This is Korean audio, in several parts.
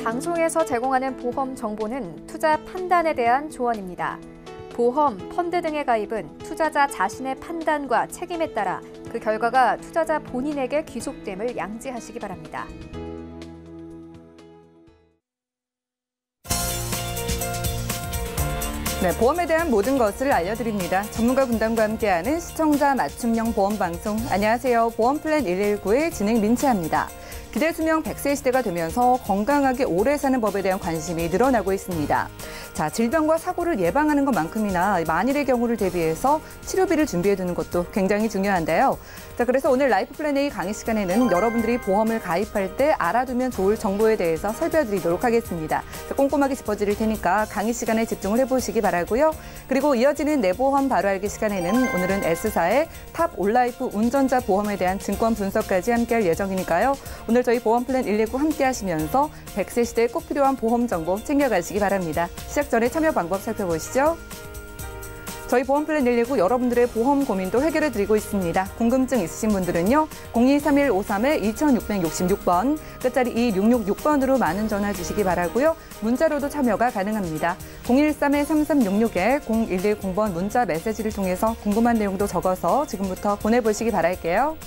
방송에서 제공하는 보험 정보는 투자 판단에 대한 조언입니다. 보험, 펀드 등의 가입은 투자자 자신의 판단과 책임에 따라 그 결과가 투자자 본인에게 귀속됨을 양지하시기 바랍니다. 네, 보험에 대한 모든 것을 알려드립니다. 전문가 군단과 함께하는 시청자 맞춤형 보험방송. 안녕하세요. 보험플랜 119의 진행 민채합니다. 기대 수명 100세 시대가 되면서 건강하게 오래 사는 법에 대한 관심이 늘어나고 있습니다. 자, 질병과 사고를 예방하는 것만큼이나 만일의 경우를 대비해서 치료비를 준비해두는 것도 굉장히 중요한데요. 자, 그래서 오늘 라이프 플랜 A 강의 시간에는 여러분들이 보험을 가입할 때 알아두면 좋을 정보에 대해서 살펴드리도록 하겠습니다. 자, 꼼꼼하게 짚어드릴 테니까 강의 시간에 집중을 해보시기 바라고요. 그리고 이어지는 내 보험 바로 알기 시간에는 오늘은 S사의 탑 올라이프 운전자 보험에 대한 증권 분석까지 함께할 예정이니까요. 오늘 저희 보험플랜 119 함께 하시면서 100세 시대에 꼭 필요한 보험 정보 챙겨가시기 바랍니다. 시작 전에 참여 방법 살펴보시죠. 저희 보험플랜 119 여러분들의 보험 고민도 해결해 드리고 있습니다. 궁금증 있으신 분들은요. 023153-2666번, 끝자리 2666번으로 많은 전화 주시기 바라고요. 문자로도 참여가 가능합니다. 013-3366-0110번 문자 메시지를 통해서 궁금한 내용도 적어서 지금부터 보내보시기 바랄게요.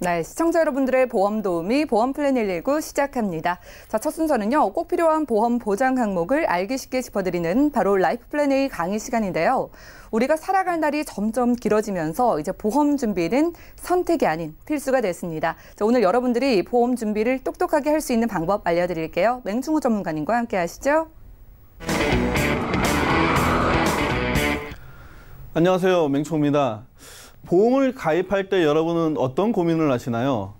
네, 시청자 여러분들의 보험 도우미 보험플랜 119 시작합니다. 자, 첫 순서는요. 꼭 필요한 보험 보장 항목을 알기 쉽게 짚어드리는 바로 라이프 플랜 A 강의 시간인데요. 우리가 살아갈 날이 점점 길어지면서 이제 보험 준비는 선택이 아닌 필수가 됐습니다. 자, 오늘 여러분들이 보험 준비를 똑똑하게 할 수 있는 방법 알려드릴게요. 맹충호 전문가님과 함께 하시죠. 안녕하세요. 맹충호입니다. 보험을 가입할 때 여러분은 어떤 고민을 하시나요?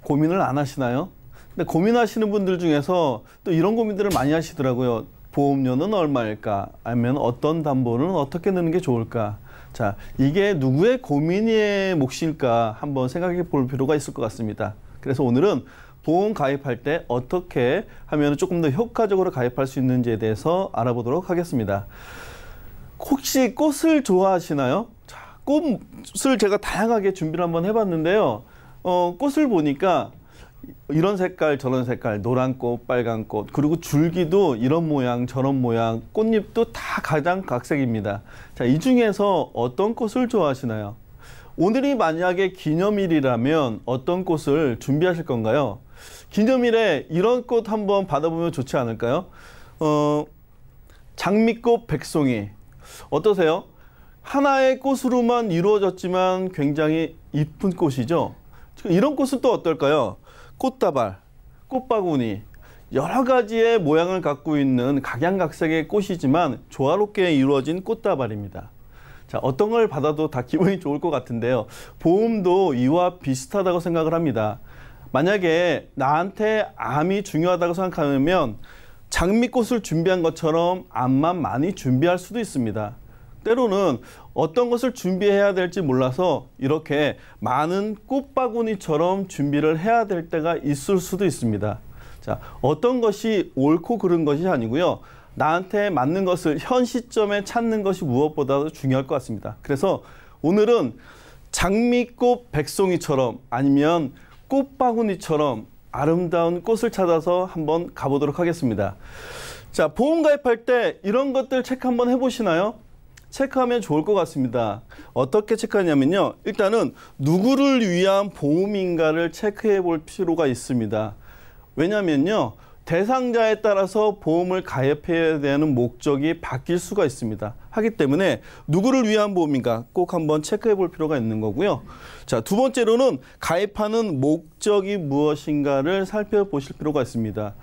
고민을 안 하시나요? 근데 고민하시는 분들 중에서 또 이런 고민들을 많이 하시더라고요. 보험료는 얼마일까? 아니면 어떤 담보는 어떻게 넣는 게 좋을까? 자, 이게 누구의 고민의 몫일까 한번 생각해 볼 필요가 있을 것 같습니다. 그래서 오늘은 보험 가입할 때 어떻게 하면 조금 더 효과적으로 가입할 수 있는지에 대해서 알아보도록 하겠습니다. 혹시 꽃을 좋아하시나요? 꽃을 제가 다양하게 준비를 한번 해봤는데요. 꽃을 보니까 이런 색깔, 저런 색깔, 노란 꽃, 빨간 꽃, 그리고 줄기도 이런 모양, 저런 모양, 꽃잎도 다 각색입니다. 자, 이 중에서 어떤 꽃을 좋아하시나요? 오늘이 만약에 기념일이라면 어떤 꽃을 준비하실 건가요? 기념일에 이런 꽃 한번 받아보면 좋지 않을까요? 장미꽃, 백송이. 어떠세요? 하나의 꽃으로만 이루어졌지만 굉장히 이쁜 꽃이죠. 이런 꽃은 또 어떨까요? 꽃다발, 꽃바구니, 여러 가지의 모양을 갖고 있는 각양각색의 꽃이지만 조화롭게 이루어진 꽃다발입니다. 자, 어떤 걸 받아도 다 기분이 좋을 것 같은데요. 보험도 이와 비슷하다고 생각을 합니다. 만약에 나한테 암이 중요하다고 생각하면 장미꽃을 준비한 것처럼 암만 많이 준비할 수도 있습니다. 때로는 어떤 것을 준비해야 될지 몰라서 이렇게 많은 꽃바구니처럼 준비를 해야 될 때가 있을 수도 있습니다. 자, 어떤 것이 옳고 그른 것이 아니고요. 나한테 맞는 것을 현 시점에 찾는 것이 무엇보다도 중요할 것 같습니다. 그래서 오늘은 장미꽃 백송이처럼 아니면 꽃바구니처럼 아름다운 꽃을 찾아서 한번 가보도록 하겠습니다. 자, 보험 가입할 때 이런 것들 체크 한번 해보시나요? 체크하면 좋을 것 같습니다. 어떻게 체크하냐면요. 일단은 누구를 위한 보험인가를 체크해 볼 필요가 있습니다. 왜냐면요. 대상자에 따라서 보험을 가입해야 되는 목적이 바뀔 수가 있습니다. 하기 때문에 누구를 위한 보험인가 꼭 한번 체크해 볼 필요가 있는 거고요. 자, 두 번째로는 가입하는 목적이 무엇인가를 살펴보실 필요가 있습니다.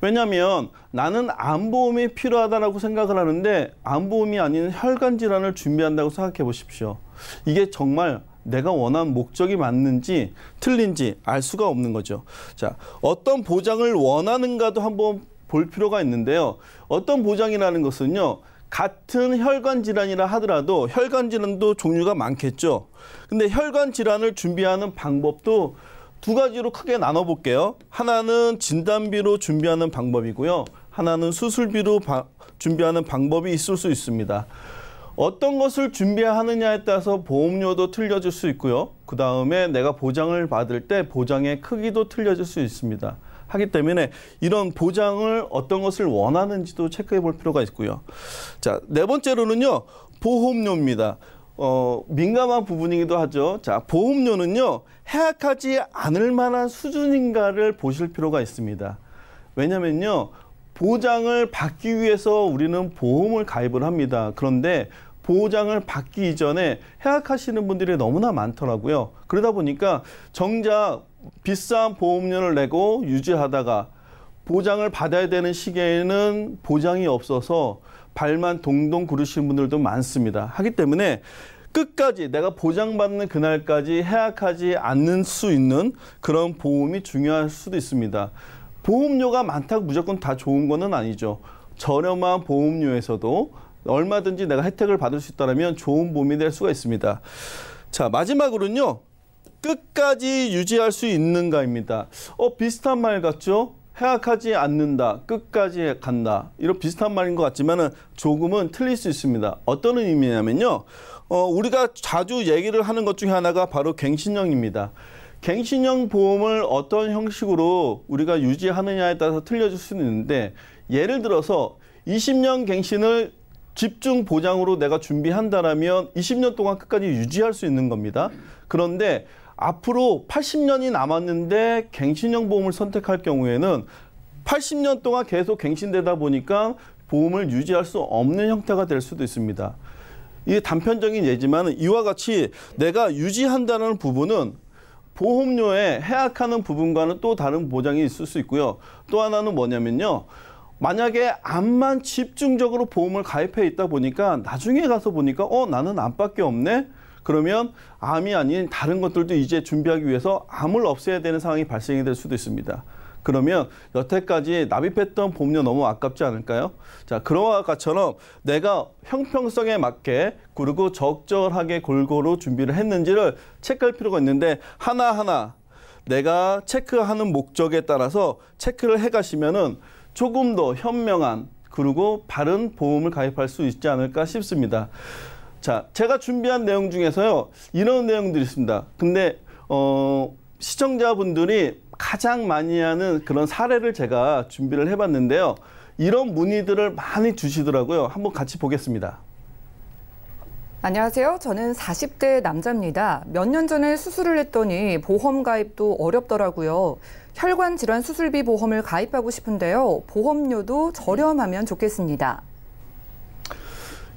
왜냐하면 나는 암보험이 필요하다고 생각을 하는데 암보험이 아닌 혈관 질환을 준비한다고 생각해 보십시오. 이게 정말 내가 원하는 목적이 맞는지 틀린지 알 수가 없는 거죠. 자, 어떤 보장을 원하는가도 한번 볼 필요가 있는데요. 어떤 보장이라는 것은요. 같은 혈관 질환이라 하더라도 혈관 질환도 종류가 많겠죠. 근데 혈관 질환을 준비하는 방법도 두 가지로 크게 나눠볼게요. 하나는 진단비로 준비하는 방법이고요. 하나는 수술비로 준비하는 방법이 있을 수 있습니다. 어떤 것을 준비하느냐에 따라서 보험료도 틀려질 수 있고요. 그 다음에 내가 보장을 받을 때 보장의 크기도 틀려질 수 있습니다. 하기 때문에 이런 보장을 어떤 것을 원하는지도 체크해 볼 필요가 있고요. 자, 네 번째로는요, 보험료입니다. 민감한 부분이기도 하죠. 자, 보험료는요, 해약하지 않을 만한 수준인가를 보실 필요가 있습니다. 왜냐면요, 보장을 받기 위해서 우리는 보험을 가입을 합니다. 그런데 보장을 받기 이전에 해약하시는 분들이 너무나 많더라고요. 그러다 보니까 정작 비싼 보험료를 내고 유지하다가 보장을 받아야 되는 시기에는 보장이 없어서 발만 동동 구르시는 분들도 많습니다. 하기 때문에 끝까지 내가 보장받는 그날까지 해약하지 않는 수 있는 그런 보험이 중요할 수도 있습니다. 보험료가 많다고 무조건 다 좋은 거는 아니죠. 저렴한 보험료에서도 얼마든지 내가 혜택을 받을 수 있다면 좋은 보험이 될 수가 있습니다. 자, 마지막으로는요, 끝까지 유지할 수 있는가입니다. 비슷한 말 같죠? 해약하지 않는다, 끝까지 간다. 이런 비슷한 말인 것 같지만은 조금은 틀릴 수 있습니다. 어떤 의미냐면요, 우리가 자주 얘기를 하는 것 중에 하나가 바로 갱신형입니다. 갱신형 보험을 어떤 형식으로 우리가 유지하느냐에 따라서 틀려질 수는 있는데, 예를 들어서 20년 갱신을 집중 보장으로 내가 준비한다라면 20년 동안 끝까지 유지할 수 있는 겁니다. 그런데 앞으로 80년이 남았는데 갱신형 보험을 선택할 경우에는 80년 동안 계속 갱신되다 보니까 보험을 유지할 수 없는 형태가 될 수도 있습니다. 이게 단편적인 예지만 이와 같이 내가 유지한다는 부분은 보험료에 해약하는 부분과는 또 다른 보장이 있을 수 있고요. 또 하나는 뭐냐면요, 만약에 암만 집중적으로 보험을 가입해 있다 보니까 나중에 가서 보니까 나는 암밖에 없네? 그러면 암이 아닌 다른 것들도 이제 준비하기 위해서 암을 없애야 되는 상황이 발생이 될 수도 있습니다. 그러면 여태까지 납입했던 보험료 너무 아깝지 않을까요? 자, 그런 것처럼 내가 형평성에 맞게 그리고 적절하게 골고루 준비를 했는지를 체크할 필요가 있는데, 하나하나 내가 체크하는 목적에 따라서 체크를 해 가시면은 조금 더 현명한 그리고 바른 보험을 가입할 수 있지 않을까 싶습니다. 자, 제가 준비한 내용 중에서요, 이런 내용들이 있습니다. 근데 시청자분들이 가장 많이 하는 그런 사례를 제가 준비를 해봤는데요. 이런 문의들을 많이 주시더라고요. 한번 같이 보겠습니다. 안녕하세요. 저는 40대 남자입니다. 몇 년 전에 수술을 했더니 보험 가입도 어렵더라고요. 혈관 질환 수술비 보험을 가입하고 싶은데요. 보험료도 저렴하면 좋겠습니다.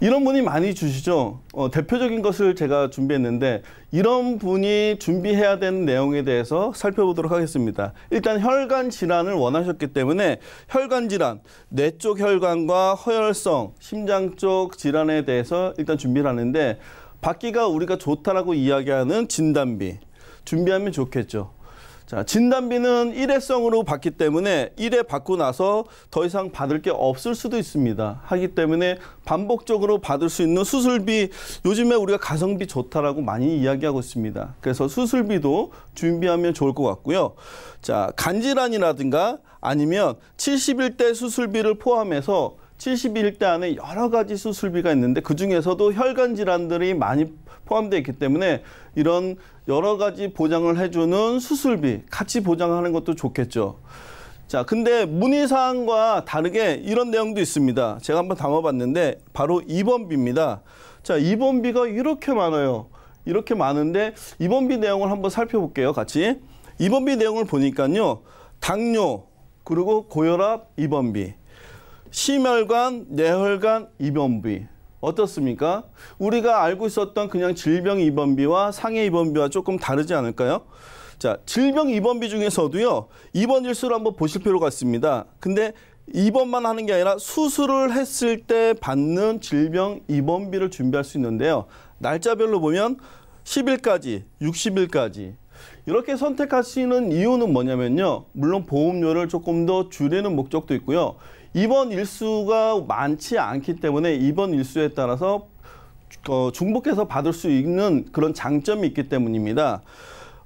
이런 분이 많이 주시죠. 대표적인 것을 제가 준비했는데, 이런 분이 준비해야 되는 내용에 대해서 살펴보도록 하겠습니다. 일단 혈관 질환을 원하셨기 때문에 혈관 질환, 뇌 쪽 혈관과 허혈성, 심장 쪽 질환에 대해서 일단 준비를 하는데, 받기가 우리가 좋다라고 이야기하는 진단비 준비하면 좋겠죠. 자, 진단비는 일회성으로 받기 때문에 1회 받고 나서 더 이상 받을 게 없을 수도 있습니다. 하기 때문에 반복적으로 받을 수 있는 수술비, 요즘에 우리가 가성비 좋다라고 많이 이야기하고 있습니다. 그래서 수술비도 준비하면 좋을 것 같고요. 자, 간질환이라든가 아니면 71대 수술비를 포함해서 71대 안에 여러 가지 수술비가 있는데 그중에서도 혈관 질환들이 많이 포함되어 있기 때문에 이런 여러 가지 보장을 해주는 수술비 같이 보장하는 것도 좋겠죠. 자, 근데 문의사항과 다르게 이런 내용도 있습니다. 제가 한번 담아봤는데 바로 입원비입니다. 자, 입원비가 이렇게 많아요. 이렇게 많은데 입원비 내용을 한번 살펴볼게요. 같이. 입원비 내용을 보니까요. 당뇨, 그리고 고혈압 입원비, 심혈관, 뇌혈관 입원비. 어떻습니까? 우리가 알고 있었던 그냥 질병 입원비와 상해 입원비와 조금 다르지 않을까요? 자, 질병 입원비 중에서도요, 입원 일수를 한번 보실 필요가 있습니다. 근데 입원만 하는 게 아니라 수술을 했을 때 받는 질병 입원비를 준비할 수 있는데요. 날짜별로 보면 10일까지, 60일까지. 이렇게 선택하시는 이유는 뭐냐면요. 물론 보험료를 조금 더 줄이는 목적도 있고요. 입원 일수가 많지 않기 때문에 입원 일수에 따라서 중복해서 받을 수 있는 그런 장점이 있기 때문입니다.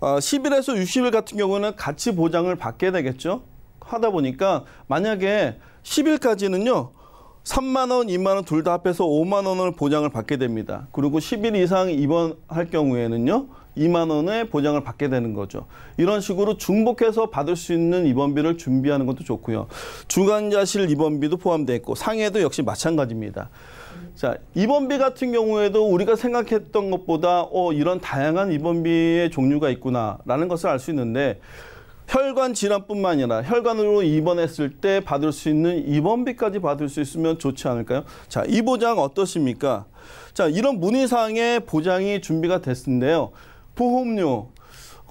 10일에서 60일 같은 경우는 같이 보장을 받게 되겠죠. 하다 보니까 만약에 10일까지는요. 3만 원, 2만 원 둘 다 합해서 5만 원을 보장을 받게 됩니다. 그리고 10일 이상 입원할 경우에는요. 2만 원의 보장을 받게 되는 거죠. 이런 식으로 중복해서 받을 수 있는 입원비를 준비하는 것도 좋고요. 중환자실 입원비도 포함되어 있고 상해도 역시 마찬가지입니다. 자, 입원비 같은 경우에도 우리가 생각했던 것보다 이런 다양한 입원비의 종류가 있구나라는 것을 알 수 있는데 혈관 질환뿐만 아니라 혈관으로 입원했을 때 받을 수 있는 입원비까지 받을 수 있으면 좋지 않을까요? 자, 이 보장 어떠십니까? 자, 이런 문의사항의 보장이 준비가 됐는데요. 보험료.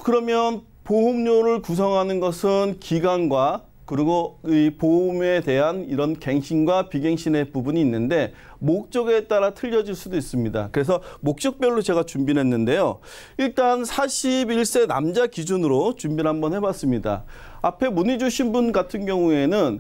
그러면 보험료를 구성하는 것은 기간과 그리고 이 보험에 대한 이런 갱신과 비갱신의 부분이 있는데 목적에 따라 틀려질 수도 있습니다. 그래서 목적별로 제가 준비를 했는데요. 일단 41세 남자 기준으로 준비를 한번 해봤습니다. 앞에 문의 주신 분 같은 경우에는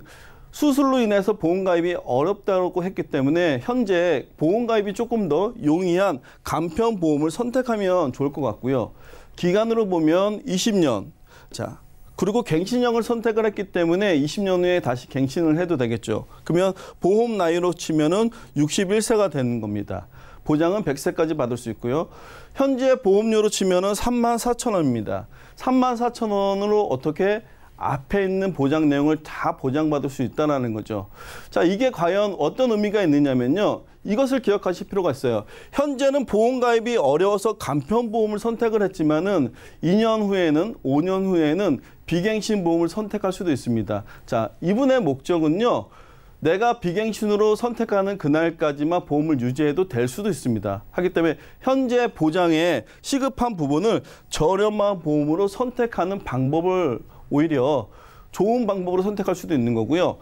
수술로 인해서 보험가입이 어렵다고 했기 때문에 현재 보험가입이 조금 더 용이한 간편보험을 선택하면 좋을 것 같고요. 기간으로 보면 20년. 자, 그리고 갱신형을 선택을 했기 때문에 20년 후에 다시 갱신을 해도 되겠죠. 그러면 보험 나이로 치면은 61세가 되는 겁니다. 보장은 100세까지 받을 수 있고요. 현재 보험료로 치면은 34,000원입니다. 34,000원으로 어떻게 앞에 있는 보장 내용을 다 보장받을 수 있다는 거죠. 자, 이게 과연 어떤 의미가 있느냐면요. 이것을 기억하실 필요가 있어요. 현재는 보험 가입이 어려워서 간편보험을 선택을 했지만은 2년 후에는 5년 후에는 비갱신 보험을 선택할 수도 있습니다. 자, 이분의 목적은요. 내가 비갱신으로 선택하는 그날까지만 보험을 유지해도 될 수도 있습니다. 하기 때문에 현재 보장에 시급한 부분을 저렴한 보험으로 선택하는 방법을 오히려 좋은 방법으로 선택할 수도 있는 거고요.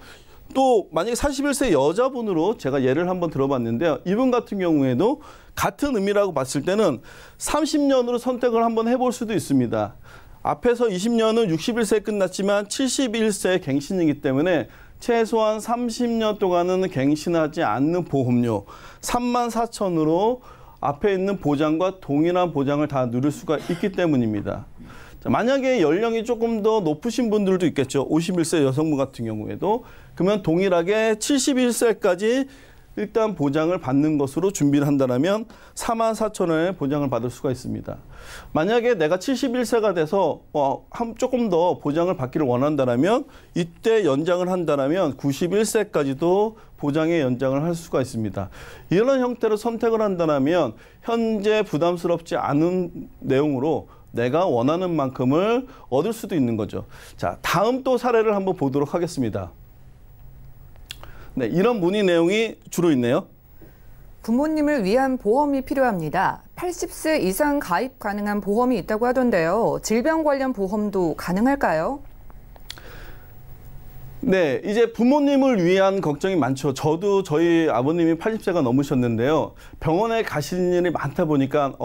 또 만약에 41세 여자분으로 제가 예를 한번 들어봤는데요. 이분 같은 경우에도 같은 의미라고 봤을 때는 30년으로 선택을 한번 해볼 수도 있습니다. 앞에서 20년은 61세에 끝났지만 71세 갱신이기 때문에 최소한 30년 동안은 갱신하지 않는 보험료 34,000원으로 앞에 있는 보장과 동일한 보장을 다 누릴 수가 있기 때문입니다. 자, 만약에 연령이 조금 더 높으신 분들도 있겠죠. 51세 여성분 같은 경우에도. 그러면 동일하게 71세까지 일단 보장을 받는 것으로 준비를 한다면 44,000원의 보장을 받을 수가 있습니다. 만약에 내가 71세가 돼서 조금 더 보장을 받기를 원한다면 이때 연장을 한다면 91세까지도 보장의 연장을 할 수가 있습니다. 이런 형태로 선택을 한다면 현재 부담스럽지 않은 내용으로 내가 원하는 만큼을 얻을 수도 있는 거죠. 자, 다음 또 사례를 한번 보도록 하겠습니다. 네, 이런 문의 내용이 주로 있네요. 부모님을 위한 보험이 필요합니다. 80세 이상 가입 가능한 보험이 있다고 하던데요. 질병 관련 보험도 가능할까요? 네, 이제 부모님을 위한 걱정이 많죠. 저도 저희 아버님이 80세가 넘으셨는데요. 병원에 가시는 일이 많다 보니까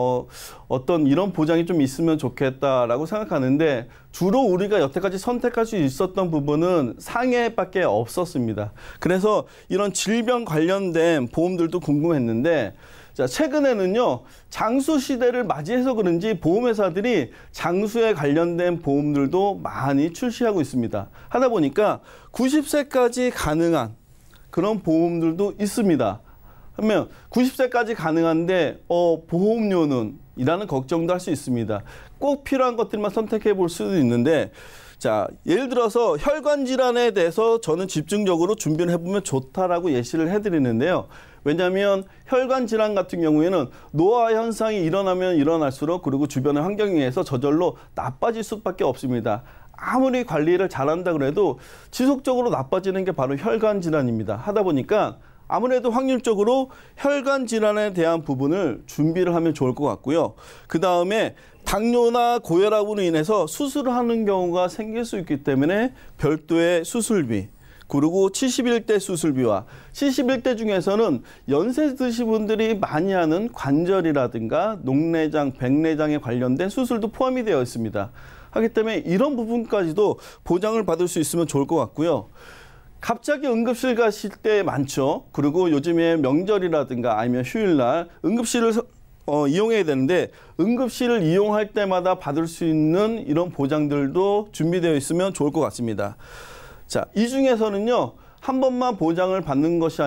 어떤 이런 보장이 좀 있으면 좋겠다라고 생각하는데 주로 우리가 여태까지 선택할 수 있었던 부분은 상해밖에 없었습니다. 그래서 이런 질병 관련된 보험들도 궁금했는데 자, 최근에는요, 장수 시대를 맞이해서 그런지 보험회사들이 장수에 관련된 보험들도 많이 출시하고 있습니다. 하다 보니까 90세까지 가능한 그런 보험들도 있습니다. 그러면 90세까지 가능한데 보험료는? 이라는 걱정도 할 수 있습니다. 꼭 필요한 것들만 선택해 볼 수도 있는데 자, 예를 들어서 혈관 질환에 대해서 저는 집중적으로 준비를 해보면 좋다라고 예시를 해드리는데요. 왜냐하면 혈관 질환 같은 경우에는 노화 현상이 일어나면 일어날수록 그리고 주변의 환경에 의해서 저절로 나빠질 수밖에 없습니다. 아무리 관리를 잘한다 그래도 지속적으로 나빠지는 게 바로 혈관 질환입니다. 하다 보니까 아무래도 확률적으로 혈관 질환에 대한 부분을 준비를 하면 좋을 것 같고요. 그 다음에 당뇨나 고혈압으로 인해서 수술을 하는 경우가 생길 수 있기 때문에 별도의 수술비, 그리고 71대 수술비와 71대 중에서는 연세 드신 분들이 많이 하는 관절이라든가 녹내장, 백내장에 관련된 수술도 포함이 되어 있습니다. 하기 때문에 이런 부분까지도 보장을 받을 수 있으면 좋을 것 같고요. 갑자기 응급실 가실 때 많죠. 그리고 요즘에 명절이라든가 아니면 휴일날 응급실을 이용해야 되는데 응급실을 이용할 때마다 받을 수 있는 이런 보장들도 준비되어 있으면 좋을 것 같습니다. 자, 이 중에서는요. 한 번만 보장을 받는 것이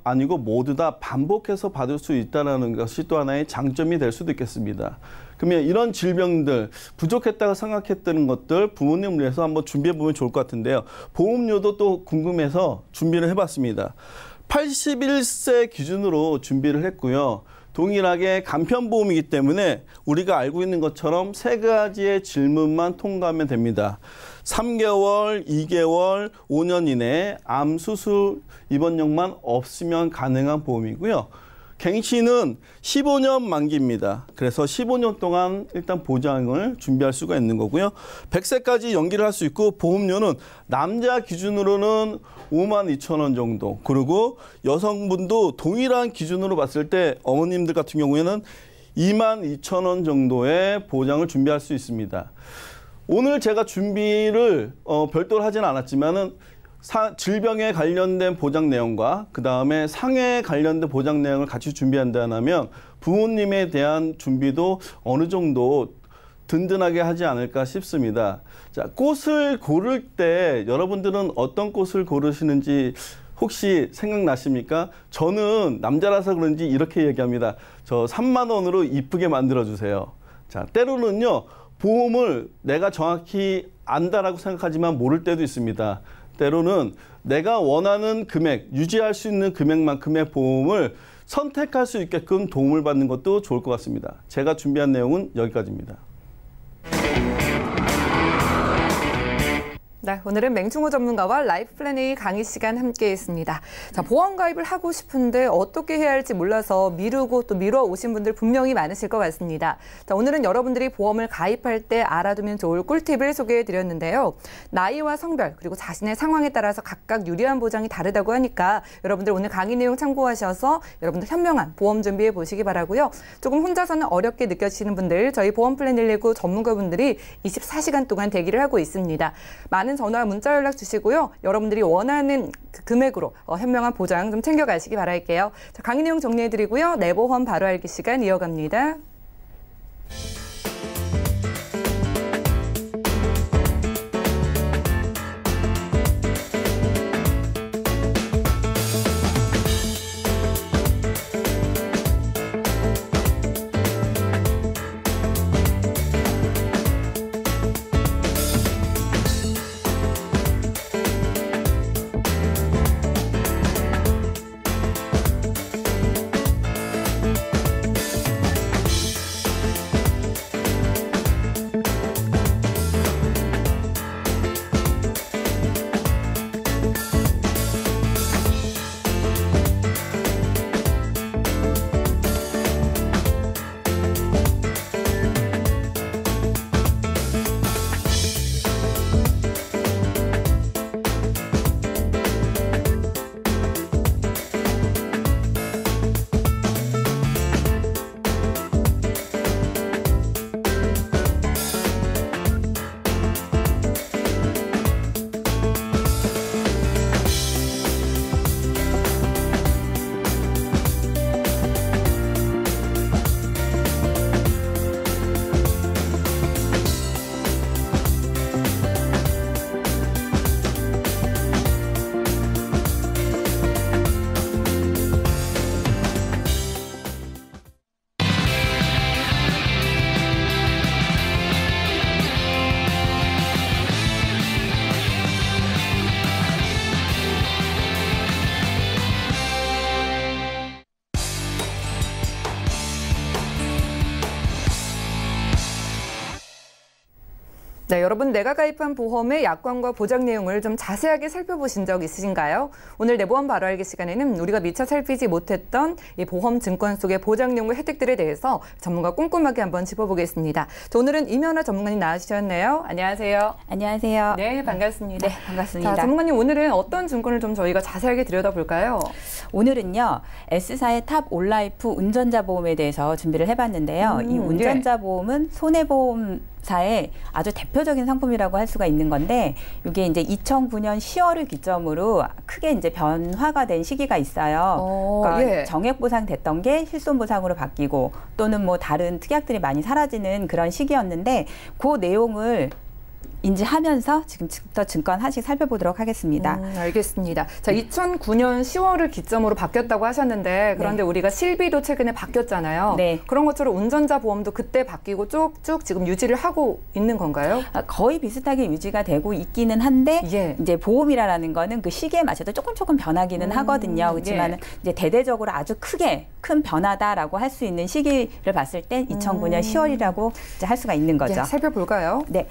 아니고 모두 다 반복해서 받을 수 있다는 것이 또 하나의 장점이 될 수도 있겠습니다. 그러면 이런 질병들, 부족했다고 생각했던 것들 부모님을 위해서 한번 준비해 보면 좋을 것 같은데요. 보험료도 또 궁금해서 준비를 해봤습니다. 81세 기준으로 준비를 했고요. 동일하게 간편보험이기 때문에 우리가 알고 있는 것처럼 3가지의 질문만 통과하면 됩니다. 3개월, 2개월, 5년 이내에 암 수술 입원료만 없으면 가능한 보험이고요. 갱신은 15년 만기입니다. 그래서 15년 동안 일단 보장을 준비할 수가 있는 거고요. 100세까지 연기를 할 수 있고 보험료는 남자 기준으로는 52,000원 정도. 그리고 여성분도 동일한 기준으로 봤을 때 어머님들 같은 경우에는 22,000원 정도의 보장을 준비할 수 있습니다. 오늘 제가 준비를 별도로 하진 않았지만은 질병에 관련된 보장 내용과 그 다음에 상해에 관련된 보장 내용을 같이 준비한다면 부모님에 대한 준비도 어느 정도 든든하게 하지 않을까 싶습니다. 자, 꽃을 고를 때 여러분들은 어떤 꽃을 고르시는지 혹시 생각나십니까? 저는 남자라서 그런지 이렇게 얘기합니다. 저 3만 원으로 이쁘게 만들어주세요. 자, 때로는요, 보험을 내가 정확히 안다라고 생각하지만 모를 때도 있습니다. 때로는 내가 원하는 금액, 유지할 수 있는 금액만큼의 보험을 선택할 수 있게끔 도움을 받는 것도 좋을 것 같습니다. 제가 준비한 내용은 여기까지입니다. 네, 오늘은 맹충호 전문가와 라이프 플랜 A 강의 시간 함께했습니다. 자, 보험 가입을 하고 싶은데 어떻게 해야 할지 몰라서 미루고 또 미뤄 오신 분들 분명히 많으실 것 같습니다. 자, 오늘은 여러분들이 보험을 가입할 때 알아두면 좋을 꿀팁을 소개해드렸는데요. 나이와 성별 그리고 자신의 상황에 따라서 각각 유리한 보장이 다르다고 하니까 여러분들 오늘 강의 내용 참고하셔서 여러분들 현명한 보험 준비해 보시기 바라고요. 조금 혼자서는 어렵게 느껴지시는 분들 저희 보험 플랜 119 전문가분들이 24시간 동안 대기를 하고 있습니다. 많은 전화, 문자 연락 주시고요. 여러분들이 원하는 그 금액으로 현명한 보장 좀 챙겨가시기 바랄게요. 자, 강의 내용 정리해드리고요. 내 보험 바로 알기 시간 이어갑니다. 네, 여러분 내가 가입한 보험의 약관과 보장 내용을 좀 자세하게 살펴보신 적 있으신가요? 오늘 내 보험 바로 알기 시간에는 우리가 미처 살피지 못했던 이 보험 증권 속의 보장 내용과 혜택들에 대해서 전문가 꼼꼼하게 한번 짚어보겠습니다. 자, 오늘은 임현아 전문가님 나와주셨네요. 안녕하세요. 안녕하세요. 네, 반갑습니다. 네, 반갑습니다. 자, 전문가님 오늘은 어떤 증권을 좀 저희가 자세하게 들여다볼까요? 오늘은요, S사의 탑 올라이프 운전자 보험에 대해서 준비를 해봤는데요. 이 운전자 보험은 손해보험 사의 아주 대표적인 상품이라고 할 수가 있는 건데 이게 이제 2009년 10월을 기점으로 크게 이제 변화가 된 시기가 있어요. 그러니까 예. 정액 보상 됐던 게 실손 보상으로 바뀌고 또는 뭐 다른 특약들이 많이 사라지는 그런 시기였는데 그 내용을 인지하면서 지금부터 증권 하나씩 살펴보도록 하겠습니다. 알겠습니다. 자, 2009년 10월을 기점으로 바뀌었다고 하셨는데 그런데 우리가 실비도 최근에 바뀌었잖아요. 네. 그런 것처럼 운전자 보험도 그때 바뀌고 쭉쭉 지금 유지를 하고 있는 건가요? 거의 비슷하게 유지가 되고 있기는 한데 예. 이제 보험이라는 거는 그 시기에 맞춰서 조금 변하기는 하거든요. 그렇지만은 이제 대대적으로 아주 큰 변화다라고 할 수 있는 시기를 봤을 때 2009년 10월이라고 이제 할 수가 있는 거죠. 예, 살펴볼까요? 네.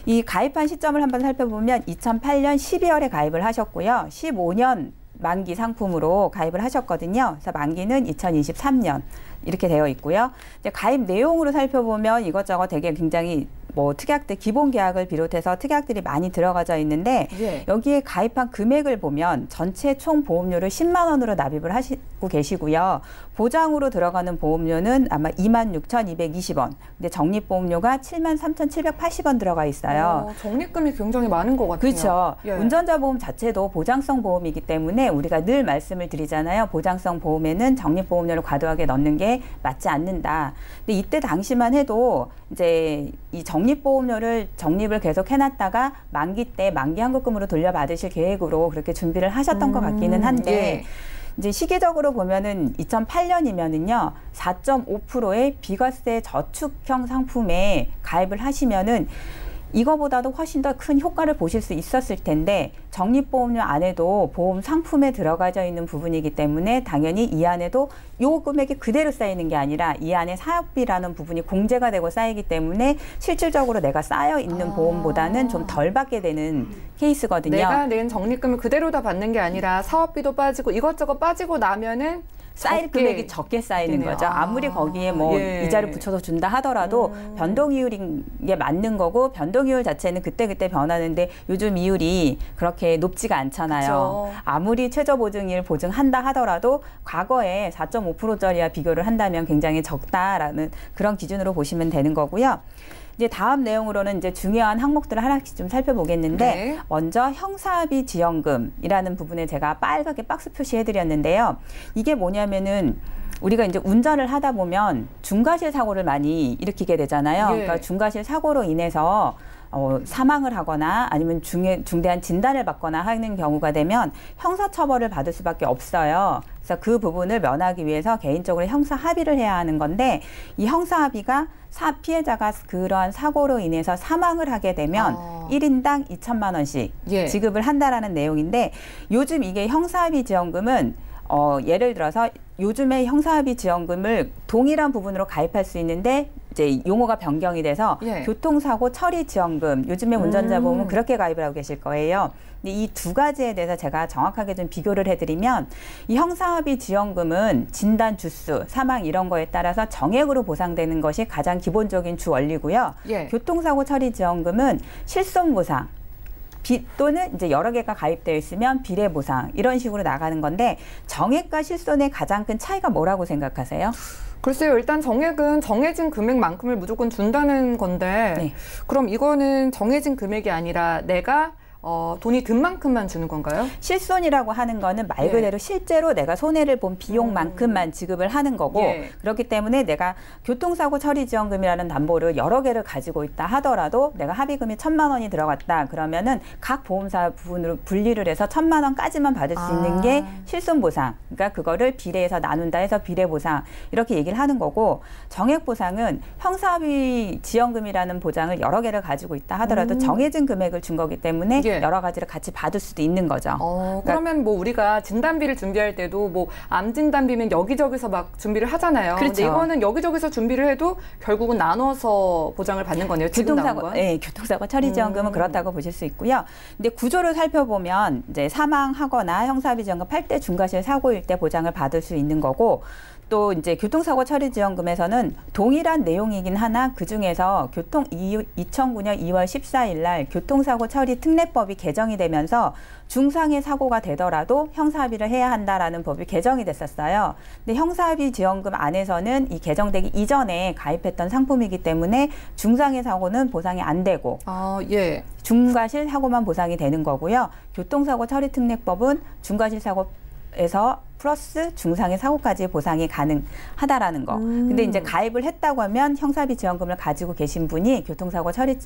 이 가입한 시점을 한번 살펴보면 2008년 12월에 가입을 하셨고요. 15년 만기 상품으로 가입을 하셨거든요. 그래서 만기는 2023년 이렇게 되어 있고요. 이제 가입 내용으로 살펴보면 이것저것 되게 굉장히 뭐 특약들 기본 계약을 비롯해서 특약들이 많이 들어가져 있는데 예. 여기에 가입한 금액을 보면 전체 총 보험료를 10만 원으로 납입을 하시고 계시고요. 보장으로 들어가는 보험료는 아마 26,220원. 근데 적립보험료가 73,780원 들어가 있어요. 적립금이 굉장히 많은 것 같아요. 그렇죠. 예. 운전자 보험 자체도 보장성 보험이기 때문에 우리가 늘 말씀을 드리잖아요. 보장성 보험에는 적립보험료를 과도하게 넣는 게 맞지 않는다. 근데 이때 당시만 해도 이제 이 적립보험료를 적립을 계속 해놨다가 만기 때 만기 환급금으로 돌려받으실 계획으로 그렇게 준비를 하셨던 것 같기는 한데 예. 이제 시기적으로 보면은 2008년이면은요 4.5%의 비과세 저축형 상품에 가입을 하시면은 이거보다도 훨씬 더 큰 효과를 보실 수 있었을 텐데 적립보험료 안에도 보험 상품에 들어가져 있는 부분이기 때문에 당연히 이 안에도 요 금액이 그대로 쌓이는 게 아니라 이 안에 사업비라는 부분이 공제가 되고 쌓이기 때문에 실질적으로 내가 쌓여 있는 보험보다는 좀 덜 받게 되는 케이스거든요. 내가 낸 적립금을 그대로 다 받는 게 아니라 사업비도 빠지고 이것저것 빠지고 나면은 쌓일 금액이 적게 쌓이는 되네요. 거죠. 아무리 거기에 뭐 예. 이자를 붙여서 준다 하더라도 변동이율인 게 맞는 거고 변동이율 자체는 그때그때 변하는데 요즘 이율이 그렇게 높지가 않잖아요. 그쵸. 아무리 최저보증이율 보증한다 하더라도 과거에 4.5%짜리와 비교를 한다면 굉장히 적다라는 그런 기준으로 보시면 되는 거고요. 이제 다음 내용으로는 이제 중요한 항목들을 하나씩 좀 살펴보겠는데 네. 먼저 형사합의 지원금이라는 부분에 제가 빨갛게 박스 표시해드렸는데요. 이게 뭐냐면은 우리가 이제 운전을 하다 보면 중과실 사고를 많이 일으키게 되잖아요. 예. 그러니까 중과실 사고로 인해서 사망을 하거나 아니면 중대한 진단을 받거나 하는 경우가 되면 형사처벌을 받을 수밖에 없어요. 그래서 그 부분을 면하기 위해서 개인적으로 형사 합의를 해야 하는 건데 이 형사 합의가 피해자가 그러한 사고로 인해서 사망을 하게 되면 1인당 2천만 원씩 예. 지급을 한다라는 내용인데 요즘 이게 형사합의 지원금은 예를 들어서 요즘에 형사합의 지원금을 동일한 부분으로 가입할 수 있는데 이제 용어가 변경이 돼서 예. 교통사고 처리 지원금 요즘에 운전자 보험은 그렇게 가입을 하고 계실 거예요. 근데 이 두 가지에 대해서 제가 정확하게 좀 비교를 해드리면 이 형사합의 지원금은 진단 주수, 사망 이런 거에 따라서 정액으로 보상되는 것이 가장 기본적인 주 원리고요. 예. 교통사고 처리 지원금은 실손 보상. 또는 이제 여러 개가 가입되어 있으면 비례 보상 이런 식으로 나가는 건데 정액과 실손의 가장 큰 차이가 뭐라고 생각하세요? 글쎄요. 일단 정액은 정해진 금액만큼을 무조건 준다는 건데 네. 그럼 이거는 정해진 금액이 아니라 내가 돈이 든 만큼만 주는 건가요? 실손이라고 하는 거는 말 예. 그대로 실제로 내가 손해를 본 비용만큼만 지급을 하는 거고 예. 그렇기 때문에 내가 교통사고 처리 지원금이라는 담보를 여러 개를 가지고 있다 하더라도 내가 합의금이 1,000만 원이 들어갔다 그러면은 각 보험사 부분으로 분리를 해서 1,000만 원까지만 받을 수 있는 게 실손 보상. 그러니까 그거를 비례해서 나눈다 해서 비례 보상 이렇게 얘기를 하는 거고 정액 보상은 형사합의 지원금이라는 보장을 여러 개를 가지고 있다 하더라도 정해진 금액을 준 거기 때문에 예. 여러 가지를 같이 받을 수도 있는 거죠. 그러면 뭐 우리가 진단비를 준비할 때도 뭐 암 진단비면 여기저기서 막 준비를 하잖아요. 그렇죠. 근데 이거는 여기저기서 준비를 해도 결국은 나눠서 보장을 받는 거네요. 지금 나온 건. 교통사고 처리 지원금은 그렇다고 보실 수 있고요. 근데 구조를 살펴보면 이제 사망하거나 형사합의 지원금 8대 중과실 사고일 때 보장을 받을 수 있는 거고 또 이제 교통사고 처리 지원금에서는 동일한 내용이긴 하나 그중에서 2009년 2월 14일 날 교통사고 처리 특례법이 개정이 되면서 중상의 사고가 되더라도 형사합의를 해야 한다라는 법이 개정이 됐었어요. 근데 형사합의 지원금 안에서는 이 개정되기 이전에 가입했던 상품이기 때문에 중상의 사고는 보상이 안 되고 예. 중과실 사고만 보상이 되는 거고요. 교통사고 처리 특례법은 중과실 사고에서 플러스 중상의 사고까지 보상이 가능하다라는 거. 근데 이제 가입을 했다고 하면 형사합의 지원금을 가지고 계신 분이 교통사고 처리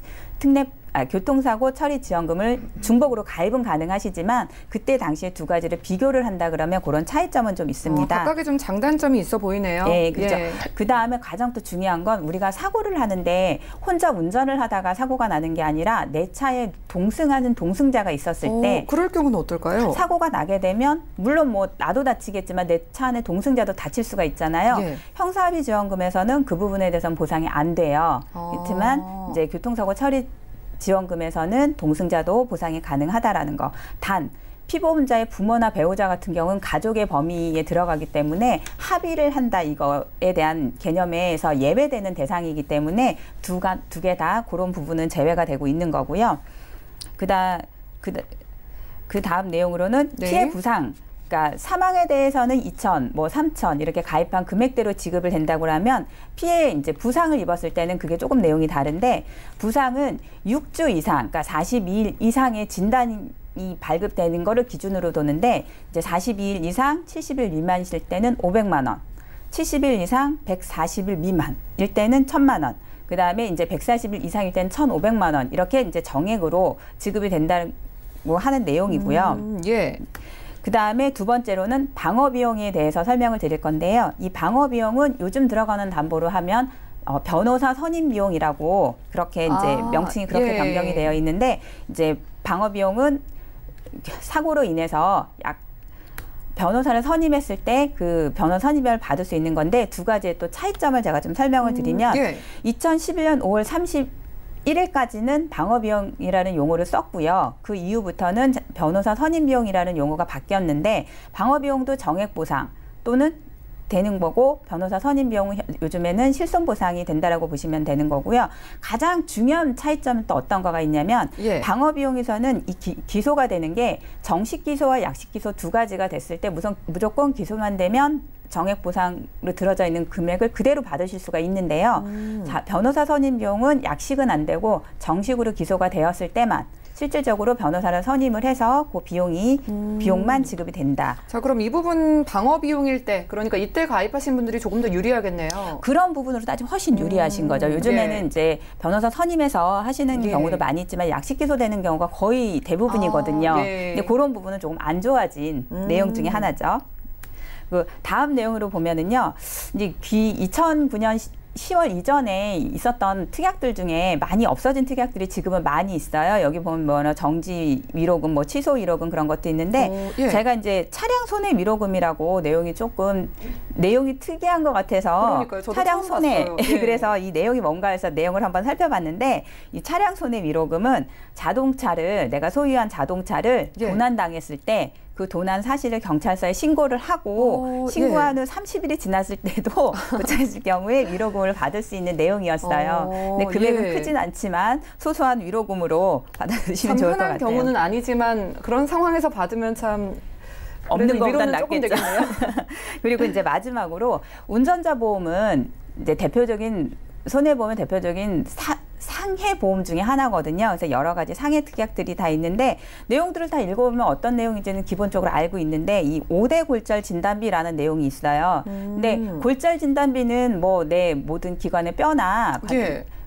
지원금을 중복으로 가입은 가능하시지만 그때 당시에 두 가지를 비교를 한다 그러면 그런 차이점은 좀 있습니다. 각각의 좀 장단점이 있어 보이네요. 네, 그렇죠. 그 다음에 가장 또 중요한 건 우리가 사고를 하는데 혼자 운전을 하다가 사고가 나는 게 아니라 내 차에 동승하는 동승자가 있었을 때 그럴 경우는 어떨까요? 사고가 나게 되면 물론 뭐 나도 다치겠지만 내 차 안에 동승자도 다칠 수가 있잖아요. 예. 형사합의 지원금에서는 그 부분에 대해서는 보상이 안 돼요. 그렇지만 이제 교통사고 처리 지원금에서는 동승자도 보상이 가능하다라는 거. 단 피보험자의 부모나 배우자 같은 경우는 가족의 범위에 들어가기 때문에 합의를 한다 이거에 대한 개념에서 예외되는 대상이기 때문에 두 개 다 그런 부분은 제외가 되고 있는 거고요. 그 다음 내용으로는 네. 피해 부상. 그러니까 사망에 대해서는 2천, 뭐 3천 이렇게 가입한 금액대로 지급을 된다고 하면 피해 이제 부상을 입었을 때는 그게 조금 내용이 다른데 부상은 6주 이상, 그러니까 42일 이상의 진단이 발급되는 거를 기준으로 두는데 이제 42일 이상 70일 미만이실 때는 500만 원, 70일 이상 140일 미만일 때는 1,000만 원. 그다음에 이제 140일 이상일 때는 1,500만 원 이렇게 이제 정액으로 지급이 된다고 하는 내용이고요. 예. 그다음에 두 번째로는 방어 비용에 대해서 설명을 드릴 건데요. 이 방어 비용은 요즘 들어가는 담보로 하면 변호사 선임 비용이라고 그렇게 이제 명칭이 그렇게 예. 변경이 되어 있는데 이제 방어 비용은 사고로 인해서 변호사를 선임했을 때 그 변호사 선임을 받을 수 있는 건데 두 가지의 또 차이점을 제가 좀 설명을 드리면 2011년 5월 31일까지는 방어비용이라는 용어를 썼고요. 그 이후부터는 변호사 선임비용이라는 용어가 바뀌었는데 방어비용도 정액보상 또는 되는 거고 변호사 선임비용은 요즘에는 실손보상이 된다라고 보시면 되는 거고요. 가장 중요한 차이점은 또 어떤 거가 있냐면 방어비용에서는 이 기소가 되는 게 정식 기소와 약식 기소 두 가지가 됐을 때 무조건 기소만 되면 정액보상으로 들어져 있는 금액을 그대로 받으실 수가 있는데요. 자, 변호사 선임 비용은 약식은 안 되고 정식으로 기소가 되었을 때만 실질적으로 변호사를 선임을 해서 그 비용만 지급이 된다. 자, 그럼 이 부분 방어 비용일 때, 그러니까 이때 가입하신 분들이 조금 더 유리하겠네요. 그런 부분으로 따지면 훨씬 유리하신 거죠. 요즘에는 이제 변호사 선임해서 하시는 경우도 많이 있지만 약식 기소되는 경우가 거의 대부분이거든요. 근데 그런 부분은 조금 안 좋아진 내용 중에 하나죠. 그 다음 내용으로 보면은요, 이제 2009년 10월 이전에 있었던 특약들 중에 많이 없어진 특약들이 지금은 많이 있어요. 여기 보면 뭐 정지 위로금, 뭐 취소 위로금 그런 것도 있는데 제가 이제 차량 손해 위로금이라고 내용이 특이한 것 같아서 차량 손해 그래서 이 내용이 뭔가 해서 내용을 한번 살펴봤는데 이 차량 손해 위로금은 내가 소유한 자동차를 도난당했을 때 그 도난 사실을 경찰서에 신고를 하고 신고한 후 30일이 지났을 때도 도착했을 경우에 위로금을 받을 수 있는 내용이었어요. 근데 금액은 크진 않지만 소소한 위로금으로 받아주시면 좋을 것 같아요. 흔한 경우는 아니지만 그런 상황에서 받으면 참 없는 것보단 낫겠죠. 그리고 이제 마지막으로 운전자 보험은 이제 손해보험의 대표적인 상해 보험 중에 하나거든요. 그래서 여러 가지 상해 특약들이 다 있는데 내용들을 다 읽어보면 어떤 내용인지는 기본적으로 알고 있는데 이 5대 골절 진단비라는 내용이 있어요. 근데 골절 진단비는 뭐 내 모든 기관의 뼈나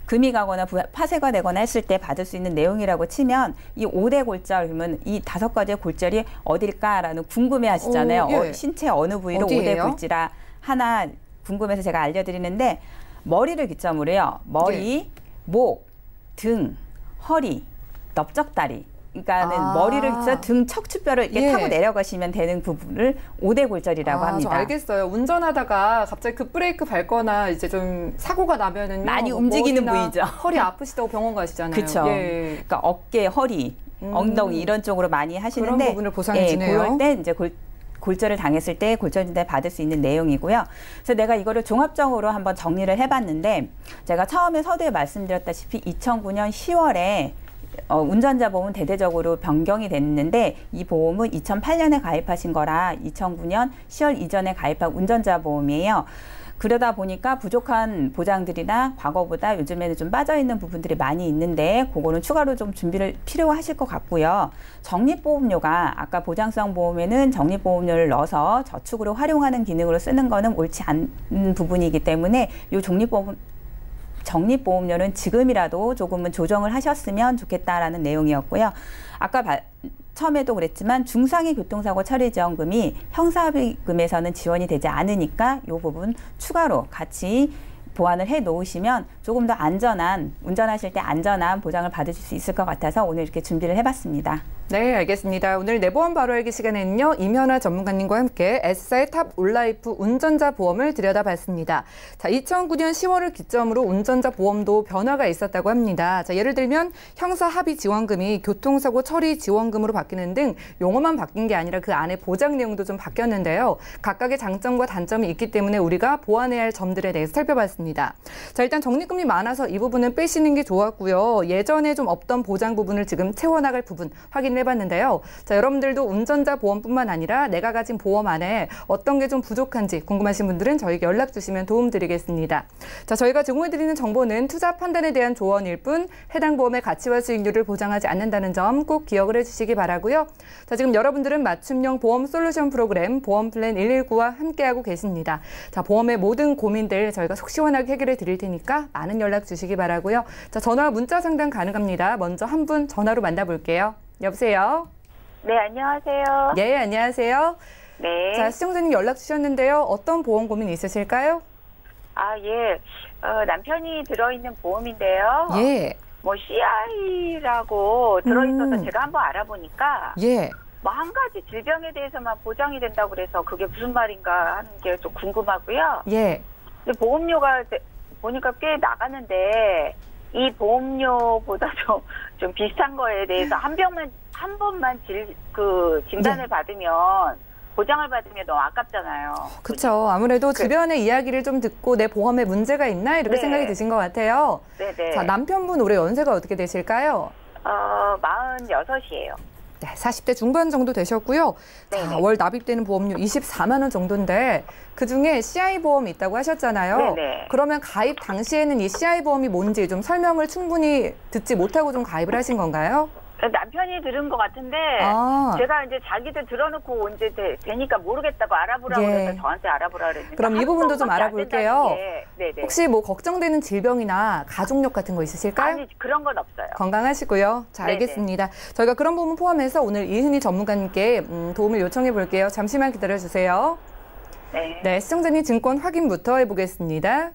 금이 가거나 파쇄가 되거나 했을 때 받을 수 있는 내용이라고 치면 이 5대 골절 그러면 이 5가지의 골절이 어딜까라는 궁금해 하시잖아요. 신체 어느 부위로 어디예요? 5대 골절이라 하나 궁금해서 제가 알려드리는데 머리를 기점으로요. 머리, 목, 등, 허리, 넓적다리. 그러니까는 머리를 기점 등 척추뼈를 이렇게 타고 내려가시면 되는 부분을 5대 골절이라고 합니다. 저 알겠어요. 운전하다가 갑자기 급브레이크 밟거나 이제 좀 사고가 나면은 많이 움직이는 부위죠. 허리 아프시다고 병원 가시잖아요. 그렇죠. 그러니까 어깨, 허리, 엉덩이 이런 쪽으로 많이 하시는데 그런 부분을 보상해 주네요. 그럴 때 이제 골절을 당했을 때 골절진단 받을 수 있는 내용이고요. 그래서 내가 이거를 종합적으로 한번 정리를 해봤는데 제가 처음에 서두에 말씀드렸다시피 2009년 10월에 운전자 보험은 대대적으로 변경이 됐는데 이 보험은 2008년에 가입하신 거라 2009년 10월 이전에 가입한 운전자 보험이에요. 그러다 보니까 부족한 보장들이나 과거보다 요즘에는 좀 빠져있는 부분들이 많이 있는데 그거는 추가로 좀 준비를 필요하실 것 같고요. 적립보험료가 아까 보장성 보험에는 적립보험료를 넣어서 저축으로 활용하는 기능으로 쓰는 거는 옳지 않은 부분이기 때문에 이 적립보험료는 지금이라도 조금은 조정을 하셨으면 좋겠다라는 내용이었고요. 아까 처음에도 그랬지만 중상해 교통사고 처리지원금이 형사합의금에서는 지원이 되지 않으니까 이 부분 추가로 같이 보완을 해 놓으시면 조금 더 안전한, 운전하실 때 안전한 보장을 받으실 수 있을 것 같아서 오늘 이렇게 준비를 해봤습니다. 네, 알겠습니다. 오늘 내 보험 바로 알기 시간에는요, 임현아 전문가님과 함께 S사의 탑 올라이프 운전자 보험을 들여다봤습니다. 자, 2009년 10월을 기점으로 운전자 보험도 변화가 있었다고 합니다. 자, 예를 들면 형사 합의 지원금이 교통사고 처리 지원금으로 바뀌는 등 용어만 바뀐 게 아니라 그 안에 보장 내용도 좀 바뀌었는데요. 각각의 장점과 단점이 있기 때문에 우리가 보완해야 할 점들에 대해서 살펴봤습니다. 자, 일단 적립금이 많아서 이 부분은 빼시는 게 좋았고요. 예전에 좀 없던 보장 부분을 지금 채워나갈 부분 확인 해봤는데요. 자, 여러분들도 운전자 보험뿐만 아니라 내가 가진 보험 안에 어떤 게 좀 부족한지 궁금하신 분들은 저희에게 연락 주시면 도움 드리겠습니다. 자, 저희가 제공해드리는 정보는 투자 판단에 대한 조언일 뿐 해당 보험의 가치와 수익률을 보장하지 않는다는 점 꼭 기억을 해주시기 바라고요. 자, 지금 여러분들은 맞춤형 보험 솔루션 프로그램 보험 플랜 119와 함께하고 계십니다. 자, 보험의 모든 고민들 저희가 속 시원하게 해결해 드릴 테니까 많은 연락 주시기 바라고요. 자, 전화와 문자 상담 가능합니다. 먼저 한 분 전화로 만나볼게요. 여보세요? 네, 안녕하세요. 예, 안녕하세요. 네. 자, 시청자님 연락 주셨는데요. 어떤 보험 고민 있으실까요? 아, 예. 남편이 들어있는 보험인데요. 예. 뭐 CI라고 들어있어서 제가 한번 알아보니까 예. 뭐 한 가지 질병에 대해서만 보장이 된다고 그래서 그게 무슨 말인가 하는 게 좀 궁금하고요. 예. 근데 보험료가 보니까 꽤 나가는데 이 보험료보다 좀 비슷한 거에 대해서 한 번만 진단을 예. 받으면 보장을 받으면 너무 아깝잖아요. 그렇죠. 아무래도 주변의 이야기를 좀 듣고 내 보험에 문제가 있나 이렇게 네. 생각이 드신 것 같아요. 네네. 자, 남편분 올해 연세가 어떻게 되실까요? 46이에요. 네, 40대 중반 정도 되셨고요. 자, 네네. 월 납입되는 보험료 24만 원 정도인데 그중에 CI 보험이 있다고 하셨잖아요. 네네. 그러면 가입 당시에는 이 CI 보험이 뭔지 좀 설명을 충분히 듣지 못하고 좀 가입을 하신 건가요? 남편이 들은 것 같은데 아. 제가 이제 자기들 들어놓고 이제 되니까 모르겠다고 알아보라고 예. 그래서 저한테 알아보라 그랬는데 그럼 이 부분도 좀 알아볼게요. 네네. 혹시 뭐 걱정되는 질병이나 가족력 같은 거 있으실까요? 아니 그런 건 없어요. 건강하시고요. 자, 네네. 알겠습니다. 저희가 그런 부분 포함해서 오늘 이은희 전문가님께 도움을 요청해 볼게요. 잠시만 기다려주세요. 네. 네, 시청자님 증권 확인부터 해보겠습니다.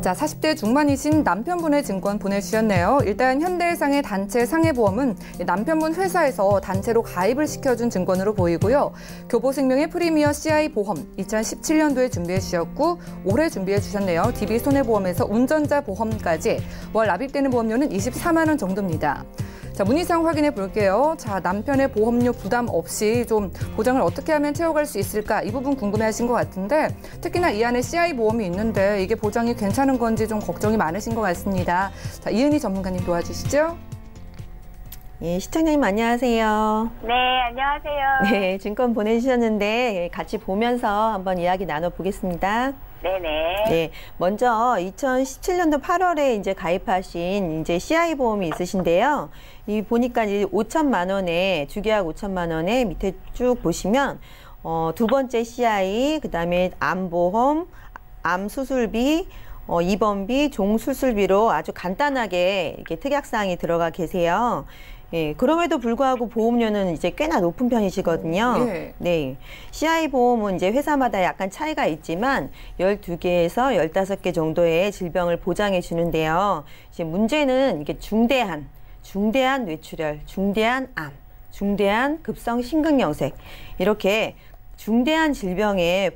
자, 40대 중반이신 남편분의 증권 보내주셨네요. 일단 현대해상의 단체 상해보험은 남편분 회사에서 단체로 가입을 시켜준 증권으로 보이고요. 교보생명의 프리미어 CI 보험 2017년도에 준비해 주셨고 올해 준비해 주셨네요. DB손해보험에서 운전자 보험까지 월 납입되는 보험료는 24만 원 정도입니다. 자, 문의사항 확인해 볼게요. 자, 남편의 보험료 부담 없이 좀 보장을 어떻게 하면 채워갈 수 있을까? 이 부분 궁금해하신 것 같은데 특히나 이 안에 CI 보험이 있는데 이게 보장이 괜찮은 건지 좀 걱정이 많으신 것 같습니다. 자, 이은희 전문가님 도와주시죠. 예, 시청자님 안녕하세요. 네, 안녕하세요. 네, 증권 보내주셨는데 같이 보면서 한번 이야기 나눠보겠습니다. 네네. 네, 먼저 2017년도 8월에 이제 가입하신 이제 CI 보험이 있으신데요. 이 보니까 이제 5천만 원에 주계약 5천만 원에 밑에 쭉 보시면 두 번째 CI, 그다음에 암보험, 암 수술비, 입원비, 종수술비로 아주 간단하게 이렇게 특약사항이 들어가 계세요. 예, 그럼에도 불구하고 보험료는 이제 꽤나 높은 편이시거든요. 네. 네. CI 보험은 이제 회사마다 약간 차이가 있지만 12개에서 15개 정도의 질병을 보장해 주는데요. 이제 문제는 이게 중대한 뇌출혈, 중대한 암, 중대한 급성 심근경색 이렇게 중대한 질병에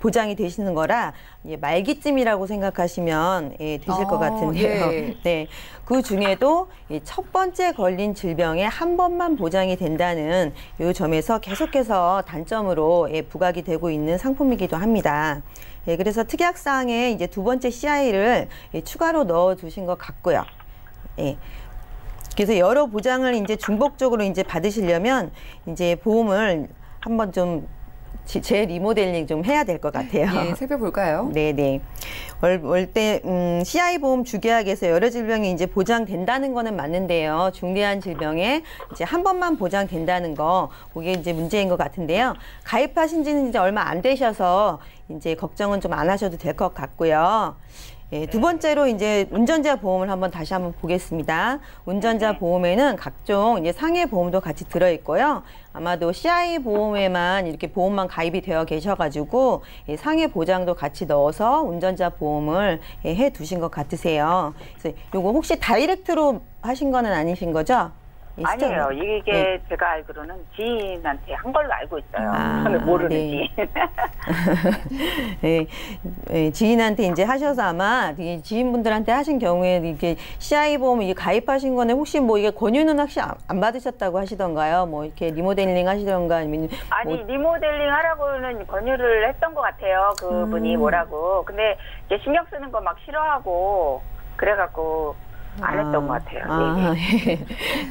보장이 되시는 거라 말기쯤이라고 생각하시면 되실 것 같은데요. 예. 네, 그 중에도 첫 번째 걸린 질병에 한 번만 보장이 된다는 이 점에서 계속해서 단점으로 부각이 되고 있는 상품이기도 합니다. 예, 그래서 특약사항에 이제 두 번째 CI를 추가로 넣어두신 것 같고요. 예. 그래서 여러 보장을 이제 중복적으로 이제 받으시려면 이제 보험을 한번 좀 재리모델링 좀 해야 될 것 같아요. 예, 살펴볼까요? 네네. 월대 CI 보험 주계약에서 여러 질병이 이제 보장된다는 거는 맞는데요. 중대한 질병에 이제 한 번만 보장된다는 거, 그게 이제 문제인 것 같은데요. 가입하신 지는 이제 얼마 안 되셔서 이제 걱정은 좀 안 하셔도 될 것 같고요. 예, 두 번째로 이제 운전자 보험을 다시 한번 보겠습니다. 운전자 보험에는 각종 이제 상해 보험도 같이 들어 있고요. 아마도 CI 보험에만 이렇게 보험만 가입이 되어 계셔가지고 상해 보장도 같이 넣어서 운전자 보험을 해 두신 것 같으세요. 그래서 요거 혹시 다이렉트로 하신 거는 아니신 거죠? 아니에요. 이게 네. 제가 알기로는 지인한테 한 걸로 알고 있어요. 아, 저는 모르는 네. 지인. 네, 네, 지인한테 이제 하셔서 아마 이 지인분들한테 하신 경우에 이게 CI 보험 이게 가입하신 거는 혹시 뭐 이게 권유는 혹시 안 받으셨다고 하시던가요? 뭐 이렇게 리모델링 하시던가 아니면 아니 뭐, 리모델링 하라고는 권유를 했던 것 같아요. 그분이 뭐라고. 근데 이제 신경 쓰는 거 막 싫어하고 그래갖고 안 했던 것 같아요.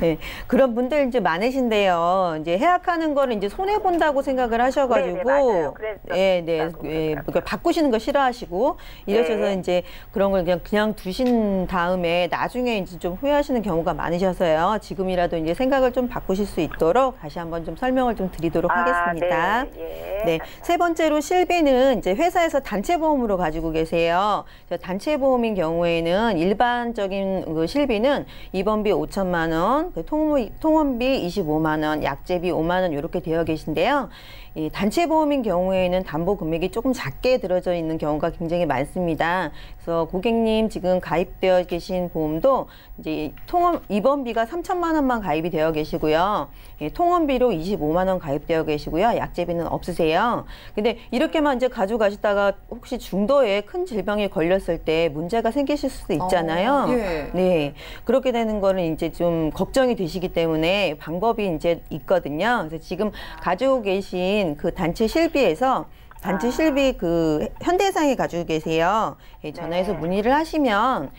네. 그런 분들 이제 많으신데요. 이제 해약하는 거를 이제 손해 본다고 생각을 하셔가지고, 맞아요. 그러니까 바꾸시는 거 싫어하시고 이러셔서 이제 그런 걸 그냥 두신 다음에 나중에 이제 좀 후회하시는 경우가 많으셔서요. 지금이라도 이제 생각을 좀 바꾸실 수 있도록 다시 한번 좀 설명을 좀 드리도록 하겠습니다. 네. 세 번째로 실비는 이제 회사에서 단체 보험으로 가지고 계세요. 단체 보험인 경우에는 일반적인 그 실비는 입원비 5천만 원, 통원비 25만 원, 약제비 5만 원 이렇게 되어 계신데요. 이 단체 보험인 경우에는 담보 금액이 조금 작게 들어져 있는 경우가 굉장히 많습니다. 그래서 고객님 지금 가입되어 계신 보험도 이제 입원비가 3천만 원만 가입이 되어 계시고요. 통원비로 25만 원 가입되어 계시고요. 약제비는 없으세요. 근데 이렇게만 이제 가져가시다가 혹시 중도에 큰 질병에 걸렸을 때 문제가 생기실 수도 있잖아요. 예. 네. 그렇게 되는 거는 이제 좀 걱정이 되시기 때문에 방법이 이제 있거든요. 그래서 지금 가지고 계신 그 단체 실비에서 단체 실비 그 현대해상에 가지고 계세요. 전화해서 문의를 하시면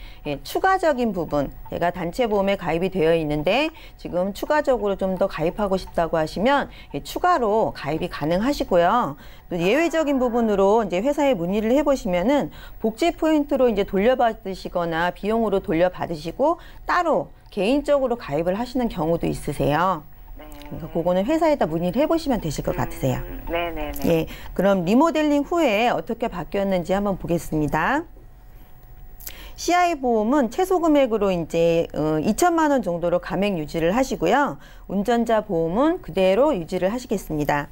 추가적인 부분, 제가 단체 보험에 가입이 되어 있는데 지금 추가적으로 좀 더 가입하고 싶다고 하시면 추가로 가입이 가능하시고요. 또 예외적인 부분으로 이제 회사에 문의를 해보시면은 복지 포인트로 이제 돌려받으시거나 비용으로 돌려받으시고 따로 개인적으로 가입을 하시는 경우도 있으세요. 그러니까 그거는 회사에다 문의를 해보시면 되실 것 같으세요. 네네네. 예, 그럼 리모델링 후에 어떻게 바뀌었는지 한번 보겠습니다. CI 보험은 최소 금액으로 이제 2천만 원 정도로 감액 유지를 하시고요. 운전자 보험은 그대로 유지를 하시겠습니다.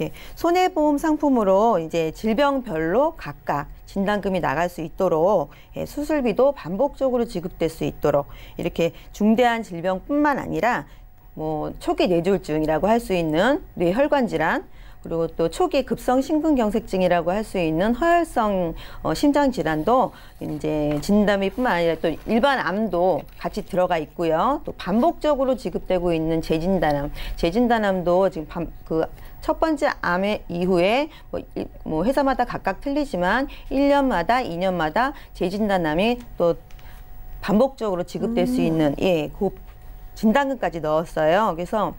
예, 손해보험 상품으로 이제 질병별로 각각 진단금이 나갈 수 있도록 수술비도 반복적으로 지급될 수 있도록 이렇게 중대한 질병뿐만 아니라 뭐 초기 뇌졸중이라고 할 수 있는 뇌혈관 질환, 그리고 또 초기 급성 심근경색증이라고 할 수 있는 허혈성 심장 질환도 이제 진단비뿐만 아니라 또 일반 암도 같이 들어가 있고요. 또 반복적으로 지급되고 있는 재진단암도 지금 첫 번째 암 이후에 뭐 회사마다 각각 틀리지만 1년마다 2년마다 재진단암이 또 반복적으로 지급될 수 있는 그 진단금까지 넣었어요. 그래서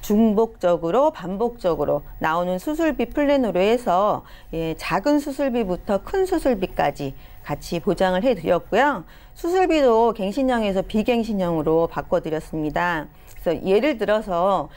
중복적으로 반복적으로 나오는 수술비 플랜으로 해서 작은 수술비부터 큰 수술비까지 같이 보장을 해드렸고요. 수술비도 갱신형에서 비갱신형으로 바꿔드렸습니다. 그래서 예를 들어서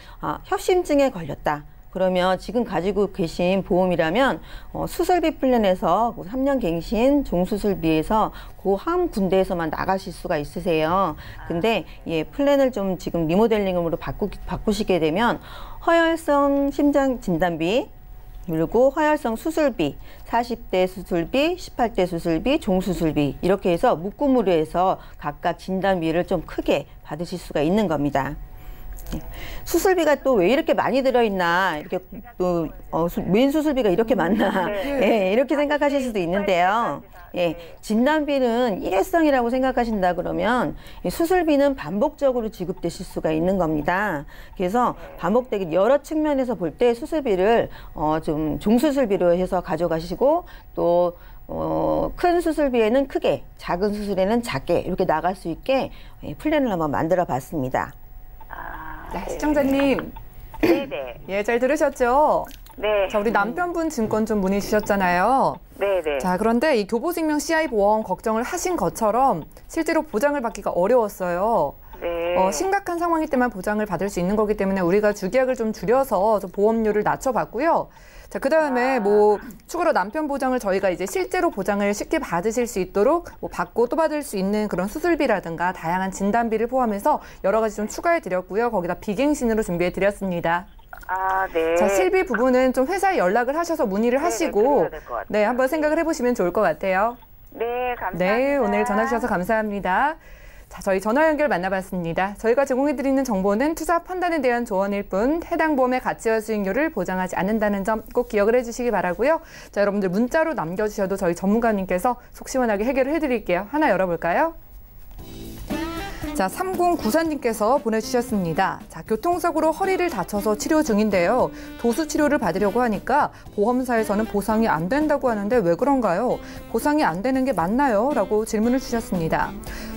협심증에 걸렸다. 그러면 지금 가지고 계신 보험이라면 수술비 플랜에서 3년 갱신 종수술비에서 그 한 군데에서만 나가실 수가 있으세요. 근데 플랜을 좀 지금 리모델링으로 바꾸시게 되면 허혈성 심장 진단비, 그리고 허혈성 수술비, 40대 수술비, 18대 수술비, 종수술비 이렇게 해서 묶음으로 해서 각각 진단비를 좀 크게 받으실 수가 있는 겁니다. 수술비가 또 왜 이렇게 많이 들어있나, 이렇게 또 웬 수술비가 이렇게 많나, 예, 이렇게 생각하실 수도 있는데요. 예, 진단비는 일회성이라고 생각하신다 그러면 수술비는 반복적으로 지급되실 수가 있는 겁니다. 그래서 반복되기 여러 측면에서 볼 때 수술비를 좀 종수술비로 해서 가져가시고 또 큰 수술비에는 크게, 작은 수술에는 작게 이렇게 나갈 수 있게 플랜을 한번 만들어 봤습니다. 네, 시청자님. 네네. 예, 잘 들으셨죠? 네. 자, 우리 남편분 증권 좀 문의 주셨잖아요. 네네. 자, 그런데 이 교보생명 CI 보험 걱정을 하신 것처럼 실제로 보장을 받기가 어려웠어요. 네. 심각한 상황일 때만 보장을 받을 수 있는 거기 때문에 우리가 주기약을 좀 줄여서 좀 보험료를 낮춰봤고요. 자, 그 다음에 추가로 남편 보장을 저희가 이제 실제로 보장을 쉽게 받으실 수 있도록 받고 또 받을 수 있는 그런 수술비라든가 다양한 진단비를 포함해서 여러 가지 좀 추가해 드렸고요. 거기다 비갱신으로 준비해 드렸습니다. 아, 네. 자, 실비 부분은 좀 회사에 연락을 하셔서 문의를 하시고, 그래야 될 것 같아요. 네, 한번 생각을 해보시면 좋을 것 같아요. 네, 감사합니다. 네, 오늘 전화 주셔서 감사합니다. 자, 저희 전화 연결 만나봤습니다. 저희가 제공해드리는 정보는 투자 판단에 대한 조언일 뿐 해당 보험의 가치와 수익률을 보장하지 않는다는 점 꼭 기억을 해주시기 바라고요. 자, 여러분들 문자로 남겨주셔도 저희 전문가님께서 속 시원하게 해결을 해드릴게요. 하나 열어볼까요? 자, 3094님께서 보내주셨습니다. 자, 교통사고로 허리를 다쳐서 치료 중인데요. 도수 치료를 받으려고 하니까 보험사에서는 보상이 안 된다고 하는데 왜 그런가요? 보상이 안 되는 게 맞나요? 라고 질문을 주셨습니다.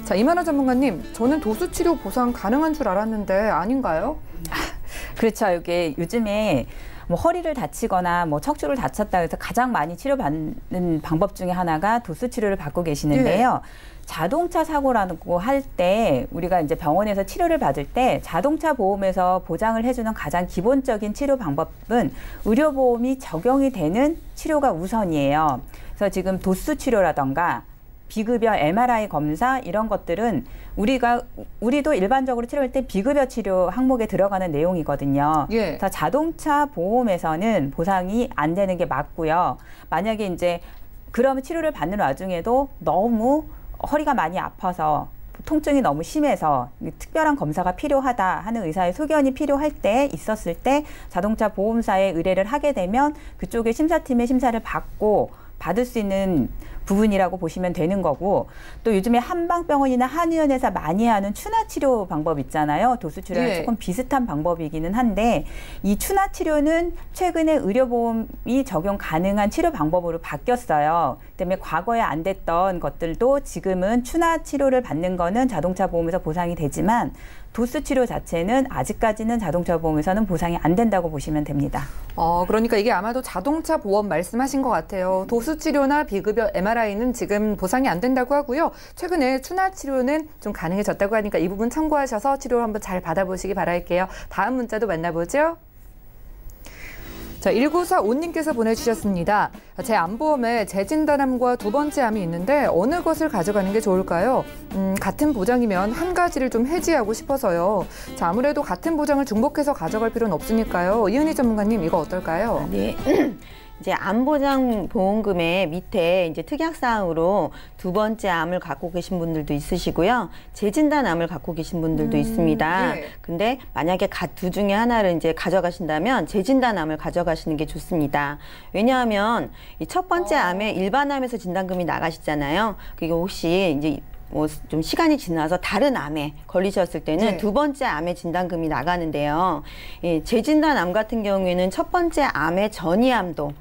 자, 이만화 전문가님, 저는 도수 치료 보상 가능한 줄 알았는데 아닌가요? 그렇죠. 이게 요즘에 뭐 허리를 다치거나 뭐 척추를 다쳤다 해서 가장 많이 치료받는 방법 중에 하나가 도수 치료를 받고 계시는데요. 자동차 사고라고 할 때 우리가 이제 병원에서 치료를 받을 때 자동차 보험에서 보장을 해주는 가장 기본적인 치료 방법은 의료보험이 적용이 되는 치료가 우선이에요. 그래서 지금 도수 치료라던가 비급여 MRI 검사 이런 것들은 우리도 일반적으로 치료할 때 비급여 치료 항목에 들어가는 내용이거든요. 예. 그래서 자동차 보험에서는 보상이 안 되는 게 맞고요. 만약에 이제 그러면 치료를 받는 와중에도 너무 허리가 많이 아파서 통증이 너무 심해서 특별한 검사가 필요하다 하는 의사의 소견이 필요할 때 있었을 때 자동차 보험사에 의뢰를 하게 되면 그쪽의 심사팀의 심사를 받을 수 있는 부분이라고 보시면 되는 거고, 또 요즘에 한방병원이나 한의원에서 많이 하는 추나 치료 방법 있잖아요. 도수 치료랑 예. 조금 비슷한 방법이기는 한데 이 추나 치료는 최근에 의료보험이 적용 가능한 치료 방법으로 바뀌었어요. 때문에 과거에 안 됐던 것들도 지금은 추나 치료를 받는 거는 자동차 보험에서 보상이 되지만 도수 치료 자체는 아직까지는 자동차 보험에서는 보상이 안 된다고 보시면 됩니다. 그러니까 이게 아마도 자동차 보험 말씀하신 것 같아요. 도수 치료나 비급여 MRI는 지금 보상이 안 된다고 하고요. 최근에 추나 치료는 좀 가능해졌다고 하니까 이 부분 참고하셔서 치료를 한번 잘 받아보시기 바랄게요. 다음 문자도 만나보죠. 자, 1945님께서 보내주셨습니다. 제 암보험에 재진단암과 두 번째 암이 있는데 어느 것을 가져가는 게 좋을까요? 같은 보장이면 한 가지를 좀 해지하고 싶어서요. 자, 아무래도 같은 보장을 중복해서 가져갈 필요는 없으니까요. 이은희 전문가님, 이거 어떨까요? 네. 이제 암보장 보험금의 밑에 이제 특약사항으로 두 번째 암을 갖고 계신 분들도 있으시고요. 재진단암을 갖고 계신 분들도 있습니다. 예. 근데 만약에 둘 중에 하나를 이제 가져가신다면 재진단암을 가져가시는 게 좋습니다. 왜냐하면 이 첫 번째 암에 일반암에서 진단금이 나가시잖아요. 그게 혹시 이제 뭐 좀 시간이 지나서 다른 암에 걸리셨을 때는 네. 두 번째 암의 진단금이 나가는데요. 예, 재진단암 같은 경우에는 첫 번째 암의 전이암도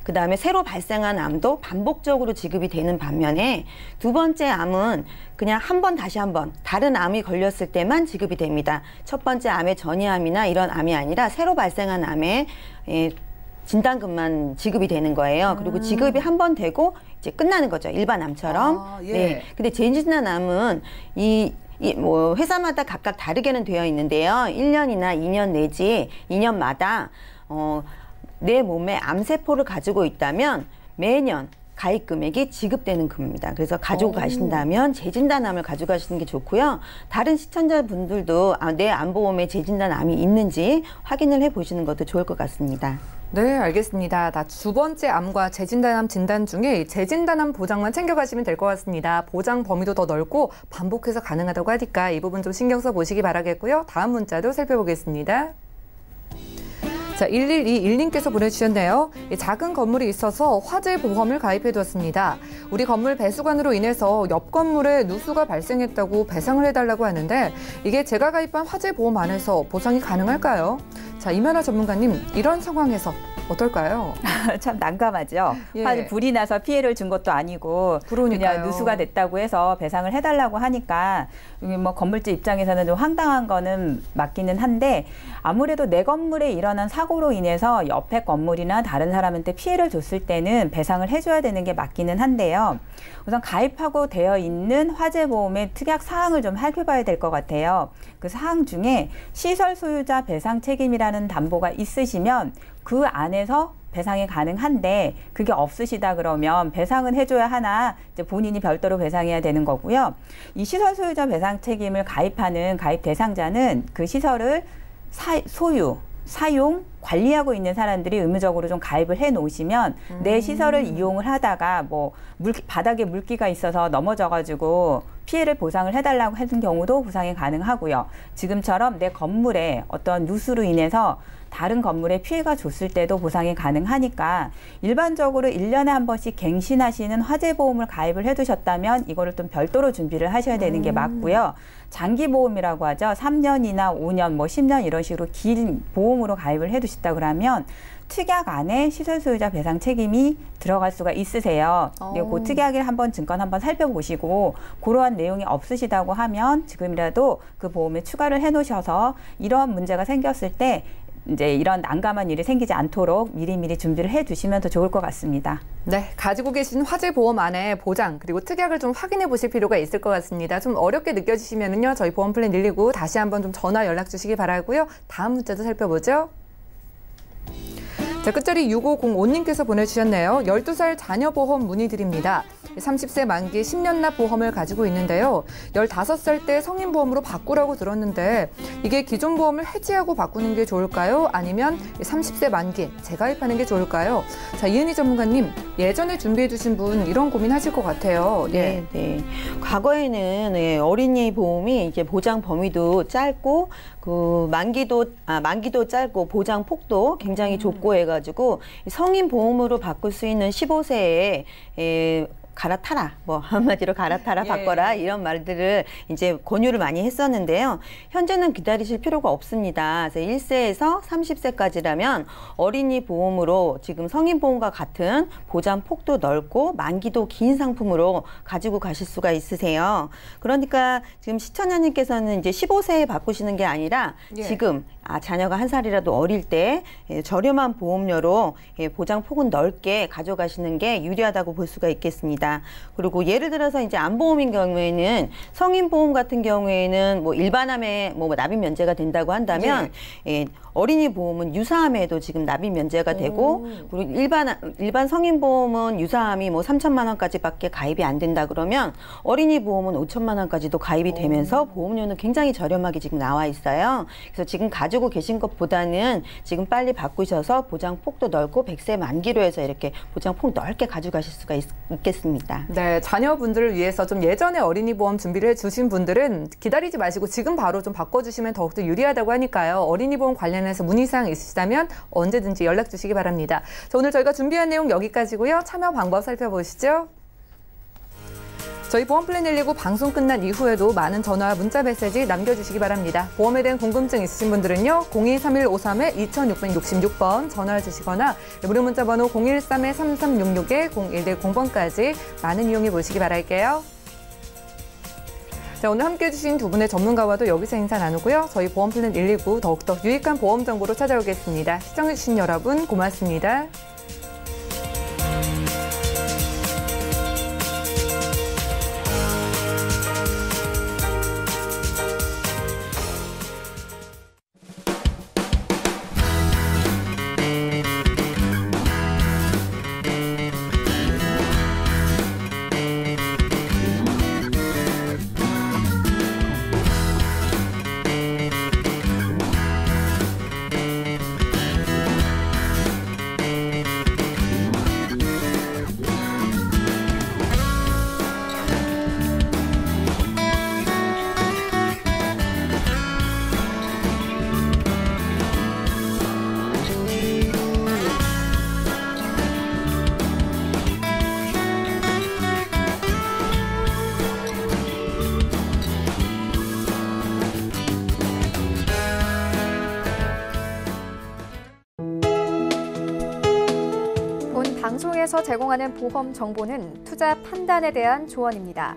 그 다음에 새로 발생한 암도 반복적으로 지급이 되는 반면에 두 번째 암은 그냥 다시 한 번 다른 암이 걸렸을 때만 지급이 됩니다. 첫 번째 암의 전이암이나 이런 암이 아니라 새로 발생한 암에 진단금만 지급이 되는 거예요. 그리고 지급이 한 번 되고 이제 끝나는 거죠. 일반 암처럼. 예. 네. 근데 재진단암은 뭐 회사마다 각각 다르게는 되어 있는데요. 1년이나 2년 내지 2년마다 내 몸에 암세포를 가지고 있다면 매년 가입 금액이 지급되는 금입니다. 그래서 가지고 가신다면 재진단암을 가져가시는 게 좋고요. 다른 시청자분들도 내 암보험에 재진단암이 있는지 확인을 해보시는 것도 좋을 것 같습니다. 네, 알겠습니다. 두 번째 암과 재진단암 진단 중에 재진단암 보장만 챙겨가시면 될 것 같습니다. 보장 범위도 더 넓고 반복해서 가능하다고 하니까 이 부분 좀 신경 써보시기 바라겠고요. 다음 문자도 살펴보겠습니다. 자, 1121님께서 보내주셨네요. 작은 건물이 있어서 화재 보험을 가입해두었습니다. 우리 건물 배수관으로 인해서 옆 건물에 누수가 발생했다고 배상을 해달라고 하는데 이게 제가 가입한 화재 보험 안에서 보상이 가능할까요? 자, 이면아 전문가님, 이런 상황에서 어떨까요? 참 난감하죠. 예. 불이 나서 피해를 준 것도 아니고 그러니까요. 그냥 누수가 됐다고 해서 배상을 해달라고 하니까 뭐 건물주 입장에서는 좀 황당한 거는 맞기는 한데 아무래도 내 건물에 일어난 사고로 인해서 옆에 건물이나 다른 사람한테 피해를 줬을 때는 배상을 해줘야 되는 게 맞기는 한데요. 우선 가입하고 되어 있는 화재보험의 특약 사항을 좀 살펴봐야 될 것 같아요. 그 사항 중에 시설 소유자 배상 책임이라는 담보가 있으시면 그 안에서 배상이 가능한데 그게 없으시다 그러면 배상은 해줘야 하나 이제 본인이 별도로 배상해야 되는 거고요. 이 시설 소유자 배상 책임을 가입하는 가입 대상자는 그 시설을 소유, 사용, 관리하고 있는 사람들이 의무적으로 좀 가입을 해 놓으시면 내 시설을 이용을 하다가 뭐 바닥에 물기가 있어서 넘어져가지고 피해를 보상을 해달라고 하는 경우도 보상이 가능하고요. 지금처럼 내 건물에 어떤 누수로 인해서 다른 건물에 피해가 줬을 때도 보상이 가능하니까 일반적으로 1년에 한 번씩 갱신하시는 화재보험을 가입을 해두셨다면 이거를 좀 별도로 준비를 하셔야 되는 게 맞고요. 장기보험이라고 하죠. 3년이나 5년, 뭐 10년 이런 식으로 긴 보험으로 가입을 해두셨다 그러면 특약 안에 시설 소유자 배상 책임이 들어갈 수가 있으세요. 그 특약을 한번 증권 한번 살펴보시고 그러한 내용이 없으시다고 하면 지금이라도 그 보험에 추가를 해놓으셔서 이러한 문제가 생겼을 때 이제 이런 난감한 일이 생기지 않도록 미리미리 준비를 해두시면 더 좋을 것 같습니다. 네, 가지고 계신 화재보험 안에 보장 그리고 특약을 좀 확인해 보실 필요가 있을 것 같습니다. 좀 어렵게 느껴지시면은요, 저희 보험플랜 119 다시 한번 좀 전화 연락 주시기 바라고요. 다음 문자도 살펴보죠. 자, 끝자리 6505님께서 보내주셨네요. 12살 자녀 보험 문의드립니다. 30세 만기 10년 납 보험을 가지고 있는데요. 15살 때 성인 보험으로 바꾸라고 들었는데 이게 기존 보험을 해지하고 바꾸는 게 좋을까요? 아니면 30세 만기 재가입하는 게 좋을까요? 자, 이은희 전문가님, 예전에 준비해 두신 분 이런 고민하실 것 같아요. 네, 네. 과거에는 어린이 보험이 이제 보장 범위도 짧고 그 만기도 짧고 보장 폭도 굉장히 좁고 해가지고 성인 보험으로 바꿀 수 있는 15세에 갈아타라, 뭐 한마디로 갈아타라, 바꿔라 이런 말들을 이제 권유를 많이 했었는데요. 현재는 기다리실 필요가 없습니다. 그래서 1세에서 30세까지라면 어린이 보험으로 지금 성인 보험과 같은 보장 폭도 넓고 만기도 긴 상품으로 가지고 가실 수가 있으세요. 그러니까 지금 시청자님께서는 이제 15세에 바꾸시는 게 아니라 지금 자녀가 한 살이라도 어릴 때 저렴한 보험료로 보장 폭은 넓게 가져가시는 게 유리하다고 볼 수가 있겠습니다. 그리고 예를 들어서 이제 암보험인 경우에는 성인 보험 같은 경우에는 뭐 일반암에 뭐 납입 면제가 된다고 한다면 어린이 보험은 유사암에도 지금 납입 면제가 되고 그리고 일반 성인 보험은 유사암이 뭐 3천만 원까지밖에 가입이 안 된다 그러면 어린이 보험은 5천만 원까지도 가입이 되면서 보험료는 굉장히 저렴하게 지금 나와 있어요. 그래서 지금 가지고 계신 것보다는 지금 빨리 바꾸셔서 보장 폭도 넓고 100세 만기로 해서 이렇게 보장 폭 넓게 가져가실 수가 있겠습니다. 네, 자녀분들을 위해서 좀 예전에 어린이 보험 준비를 해주신 분들은 기다리지 마시고 지금 바로 좀 바꿔주시면 더욱더 유리하다고 하니까요. 어린이 보험 관련해서 문의사항 있으시다면 언제든지 연락 주시기 바랍니다. 자, 오늘 저희가 준비한 내용 여기까지고요. 참여 방법 살펴보시죠. 저희 보험플랜 119 방송 끝난 이후에도 많은 전화와 문자 메시지 남겨주시기 바랍니다. 보험에 대한 궁금증 있으신 분들은요. 023153-2666번 전화를 주시거나 무료 문자 번호 013-3366-0110번까지 많은 이용해 보시기 바랄게요. 자, 오늘 함께해 주신 두 분의 전문가와도 여기서 인사 나누고요. 저희 보험플랜 119 더욱더 유익한 보험 정보로 찾아오겠습니다. 시청해 주신 여러분 고맙습니다. 보험사에서 제공하는 보험 정보는 투자 판단에 대한 조언입니다.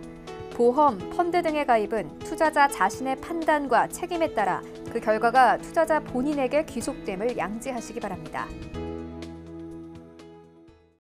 보험, 펀드 등의 가입은 투자자 자신의 판단과 책임에 따라 그 결과가 투자자 본인에게 귀속됨을 양지하시기 바랍니다.